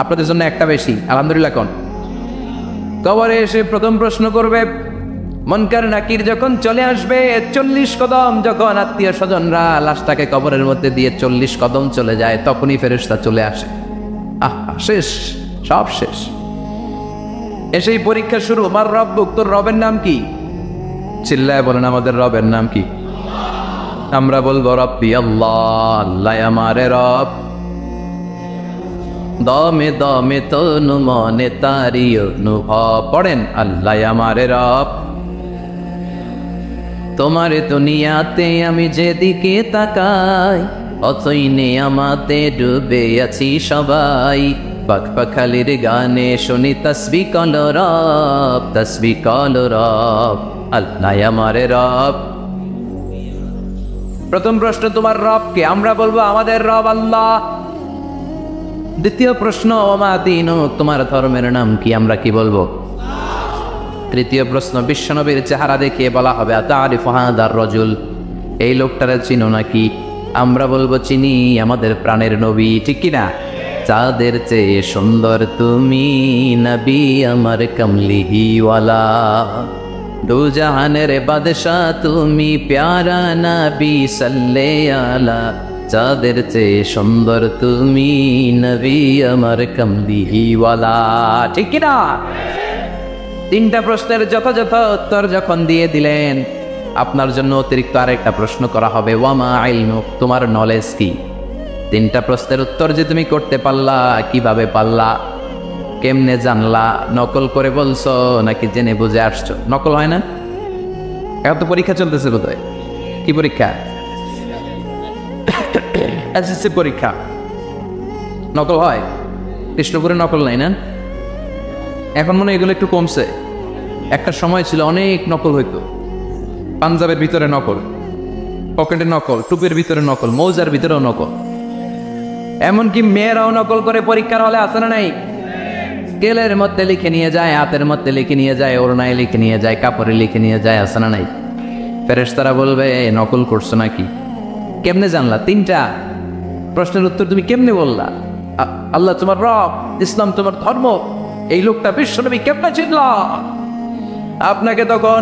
আপনাদের জন্য একটা বেশি। আলহামদুলিল্লাহ। কোন কবরে এসে প্রথম প্রশ্ন করবে, মুনকার নাকির যখন চলে আসবে, 40 কদম যখন আত্মীয় স্বজনরা লাশটাকে কবরের মধ্যে দিয়ে 40 কদম চলে যায়, তখনই ফেরেশতা চলে আসে। শেষ, সব শেষ। এসেই পরীক্ষা শুরু। আমার রব্বুক, তোর রবের নাম কি? চিল্লায় বলেন, আমাদের রবের নাম কি? আমরা বলবো রব্বি আল্লাহ, আল্লাহ আমারে রব। দমে দমে তনু মনে তারি অনুভব। পড়েন, আল্লাহ আমারে রব। তোমারে দুনিয়াতে আমি যেদিকে তাকাই, অতইনে আমাতে ডুবে আছি সবাই। পাখপাখালির গানে শুনি তসবিহ কল রব, তসবিহ কল রব, আল্লাহ আমারে রব। প্রথম প্রশ্ন, তোমার রব কে? আমরা বলবো আমাদের রব আল্লাহ। দ্বিতীয় প্রশ্ন, ওমা দীনুক, তোমার ধর্মের নাম কি? আমরা কি বলবো? তৃতীয় প্রশ্ন, বিশ্বনবীর চেহারা দেখিয়ে বলা হবে, আতারিফু হাদার রাজুল, এই লোকটারে চিনো নাকি? আমরা বলবো চিনি, আমাদের প্রাণের নবী, ঠিক কিনা? চাঁদের চেয়ে সুন্দর তুমি নবী আমার কমলিহিওয়ালা, দু জাহানের বাদশাহ তুমি প্যারা নবী সাল্লে আলা, চাঁদের চেয়ে সুন্দর তুমি নবী আমার কমলিহিওয়ালা, ঠিক কিনা? 3টা প্রশ্নের যথাযথ উত্তর যখন দিয়ে দিলেন, আপনার জন্য অতিরিক্ত আরেকটা প্রশ্ন করা হবে, ওয়ামা ইলমুক, তোমার নলেজ কি? 3টা প্রশ্নের উত্তর যে তুমি করতে পারলা, কিভাবে পারলা, কেমনে জানলা? নকল করে বলছো নাকি জেনে বুঝে আসছো? নকল হয় না? এখন তো পরীক্ষা চলতেছে বোধহয়। কি পরীক্ষা? এসএসসি পরীক্ষা। নকল হয়? কৃষ্ণপুরে নকল নাই না? এখন মনে হয় এগুলো একটু কমছে। একটা সময় ছিল অনেক নকল হইতো। পাঞ্জাবের ভিতরে নকল, পকেটে নকল, টুপির ভিতরে নকল, মৌজার ভিতরেও নকল। এমনকি মেয়েরাও নকল করে পরীক্ষার হলে আসে না নাই? স্কেলের মধ্যে লিখে নিয়ে যায়, হাতের মধ্যে লিখে নিয়ে যায়, ওড়নায় লিখে নিয়ে যায়, কাপড়ে লিখে নিয়ে যায়, আসে না নাই? ফেরেশতারা বলবে নকল করছো নাকি? কেমনে জানলা? 3টা প্রশ্নের উত্তর তুমি কেমনে বললা? আল্লাহ তোমার রব, ইসলাম তোমার ধর্ম, এই লোকটা বিশ্বনবী কেমনে চিনল? আপনাকে তখন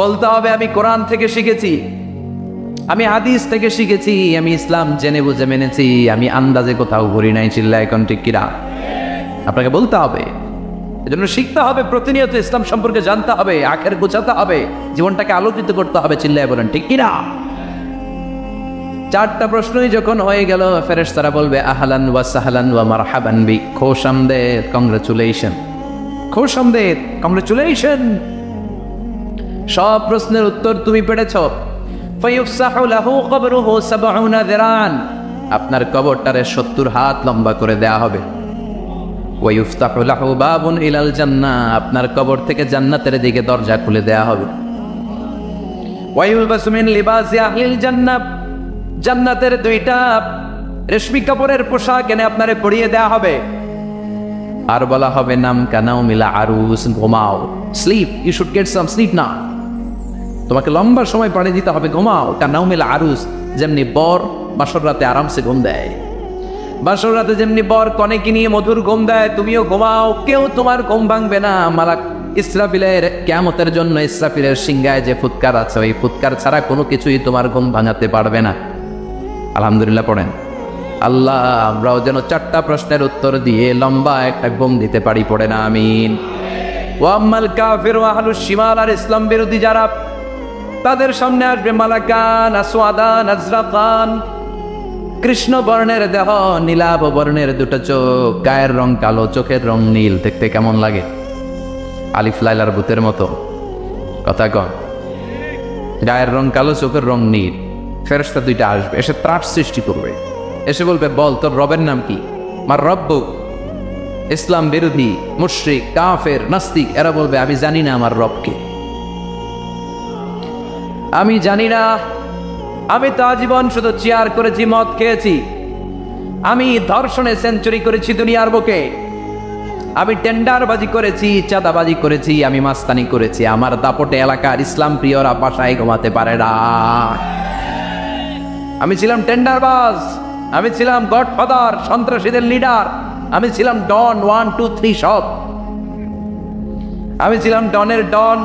বলতে হবে আমি কোরআন থেকে শিখেছি, আমি হাদিস থেকে শিখেছি, আমি ইসলাম জেনে বুঝে মেনেছি, আমি আন্দাজে কোথাও ঘুরি নাই। চিল্লায় এখন ঠিক কিনা? আপনাকে বলতে হবে, এজন্য শিখতে হবে, প্রতিনিয়ত ইসলাম সম্পর্কে জানতে হবে, আখের গোছাতে হবে, জীবনটাকে আলোকিত করতে হবে। চিল্লায় বলেন ঠিক কিনা? চারটা প্রশ্নই যখন হয়ে গেল, ফেরেশতারা বলবে আহলান ওয়া সাহলান ওয়া মারহাবান বিক, খোশামদেদ, কংগ্রাচুলেশন, খোশামদেদ, কংগ্রাচুলেশন, সব প্রশ্নের উত্তর তুমি পেরেছ। ফায়ুফসাহু লাহু কবরুহু ৭০ যিরান, আপনার কবরটারে ৭০ হাত লম্বা করে দেয়া হবে। ওয়ায়ুফতাহু লাহু বাবুন ইলাল জান্নাহ, আপনার কবর থেকে জান্নাতের দিকে দরজা খুলে দেয়া হবে। ওয়ায়ুলবাসু মিন লিবাসি আহলিল জান্নাহ, জান্নাতের দুইটা রেশমি কাপড়ের পোশাক এনে আপনারে পরিয়ে দেয়া হবে। আর বলা হবে নাম কানাও মিলা আরুস, ঘুমাও, sleep, you should get some sleep না, তোমাকে লম্বা সময় পাড়ি দিতে হবে, ঘুমাও। কানাও মিলা আরুস, যেমনি বর বাসর রাতে আরামসে ঘুম দেয়, বাসর রাতে যেমনি বর কনেকে নিয়ে মধুর ঘুম দেয়, তুমিও ঘুমাও, কেউ তোমার ঘুম ভাঙবে না। মালাক ইসরাফিলের কিয়ামতের জন্য ইসরাফিলের সিংহায় যে ফুৎকার আছে, ওই ফুৎকার ছাড়া কোনো কিছুই তোমার ঘুম ভাঙাতে পারবে না। আলহামদুলিল্লাহ পড়েন। আল্লাহ আমরাও যেন চারটা প্রশ্নের উত্তর দিয়ে লম্বা একটা ঘুম দিতে পারি, পড়ে না আমিন। ওয়াম্মাল কাফির ওয়া আহলুশ শিমাল, আর ইসলাম বিরোধী যারা, তাদের সামনে আসবে মালাকান আসওয়াদান আজরাকান, কৃষ্ণ বর্ণের দেহ, নীলাভ বর্ণের দুটো চোখ, গায়ের রং কালো, চোখের রং নীল, দেখতে কেমন লাগে? আলিফ লাইলার ভূতের মতো, কথা কন। গায়ের রং কালো, চোখের রং নীল। ফেরেশতা দুইটা আসবে, এসে ত্রাস সৃষ্টি করবে, এসে বলবে বল তোর রবের নাম কি? মার রব্বু। ইসলাম বিরোধী মুশরিক কাফের নাস্তিক এরা বলবে আমি জানি না আমার রবকে, আমি জানি না, আমি তো আজীবন শুধু চিয়ার করেছি, মদ খেয়েছি, আমি ধর্ষণে সেঞ্চুরি করেছি দুনিয়ার বুকে, আমি টেন্ডারবাজি করেছি, চাঁদাবাজি করেছি, আমি মাস্তানি করেছি, আমার দাপটে এলাকার ইসলাম প্রিয়রা বাসায় ঘুমাতে পারে না। আমি ছিলাম টেন্ডারবাজ, আমি ছিলাম গডফাদার, সন্ত্রাসীদের লিডার, আমি ছিলাম ডন 1 2 3 সব, আমি ছিলাম ডনের ডন,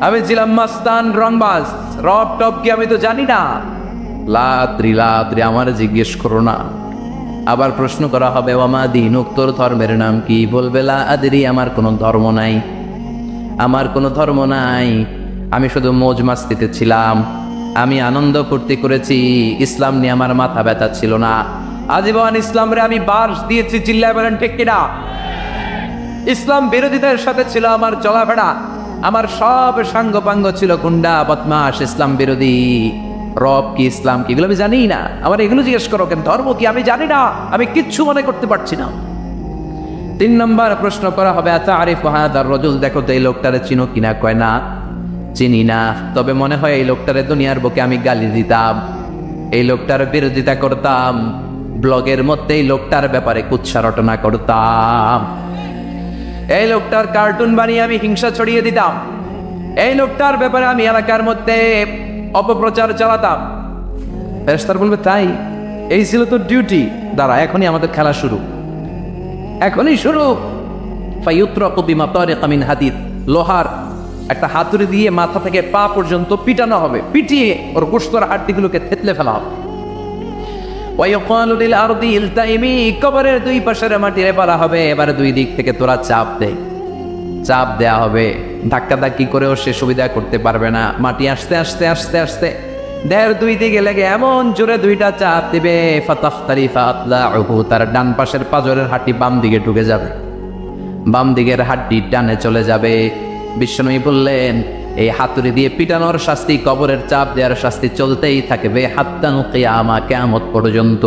আমি ছিলাম মাস্তান রংবাজ, রব টপ কি আমি তো জানি না। লাদ্রি লাদ্রি, আমার জিজ্ঞেস করো না। আবার প্রশ্ন করা হবে ওয়ামা দীনুক, তোর ধর্মের নাম কি? বলবে লা আদরি, আমার কোনো ধর্ম নাই, আমার কোনো ধর্ম নাই, আমি শুধু মৌজ মাস্তিতে ছিলাম, আমি আনন্দ ফুর্তি করেছি, ইসলাম নিয়ে আমার মাথা ব্যথা ছিল না, আজীবন ইসলামরে আমি বাস দিয়েছি। চিল্লায় বলেন ঠিক কিনা? ইসলাম বিরোধীদের সাথে ছিল আমার চলাফেরা, আমার সব সাঙ্গপাঙ্গ ছিল গুন্ডা বদমাশ ইসলাম বিরোধী। রব কি, ইসলাম কি, এগুলো আমি জানি না, আমার এগুলো জিজ্ঞেস করো কেন? ধর্ম কি আমি জানি না, আমি কিচ্ছু মনে করতে পারছি না। 3 নম্বর প্রশ্ন করা হবে আতারিফু হাদার রাজুল, দেখো তো এই লোকটারে চিনো কিনা? কয় না, চিনি না, তবে মনে হয় এই লোকটারে দুনিয়ার বুকে আমি গালি দিতাম, এই লোকটার বিরোধিতা করতাম, ব্লগের মধ্যে এই লোকটার ব্যাপারে কুৎসা রটনা করতাম, এই লোকটার কার্টুন বানিয়ে আমি হিংসা ছড়িয়ে দিতাম, এই লোকটার ব্যাপারে আমি এলাকার মধ্যে অপপ্রচার চালাতাম। ফেরেশতারা বলবে তাই, এই ছিল তোর ডিউটি, দাঁড়া এখনই আমাদের খেলা শুরু, এখনই শুরু। ফায়ুতরাকু বিমাতারিকা মিন হাদিদ, লোহার একটা হাতুড়ি দিয়ে মাথা থেকে পা পর্যন্ত পিটানো হবে, পিটিয়ে ওর গোশতের হাড্ডিগুলোকে থেতলে ফেলা হবে। ওয়ায়ুকালু লিল আরদি ইলতাইমি, কবরের দুই পাশের মাটিরে বলা হবে এবারে দুই দিক থেকে তোরা চাপ দে, চাপ দেয়া হবে, ধাক্কা ধাক্কি করেও সে সুবিধা করতে পারবে না, মাটি আস্তে আস্তে আস্তে আস্তে দেহের দুই দিকে লেগে এমন জোরে দুইটা চাপ দিবে, ফাতাখতারিফা আতলাউহু, তার ডান পাশের পাজরের হাড্ডি বাম দিকে ঢুকে যাবে, বাম দিকের হাড্ডি ডানে চলে যাবে। বিশ্বনবী বললেন এই হাতুড়ি দিয়ে পিটানোর শাস্তি, কবরের চাপ দেওয়ার শাস্তি চলতেই থাকবে হাত্তা কিয়ামা, কিয়ামত পর্যন্ত।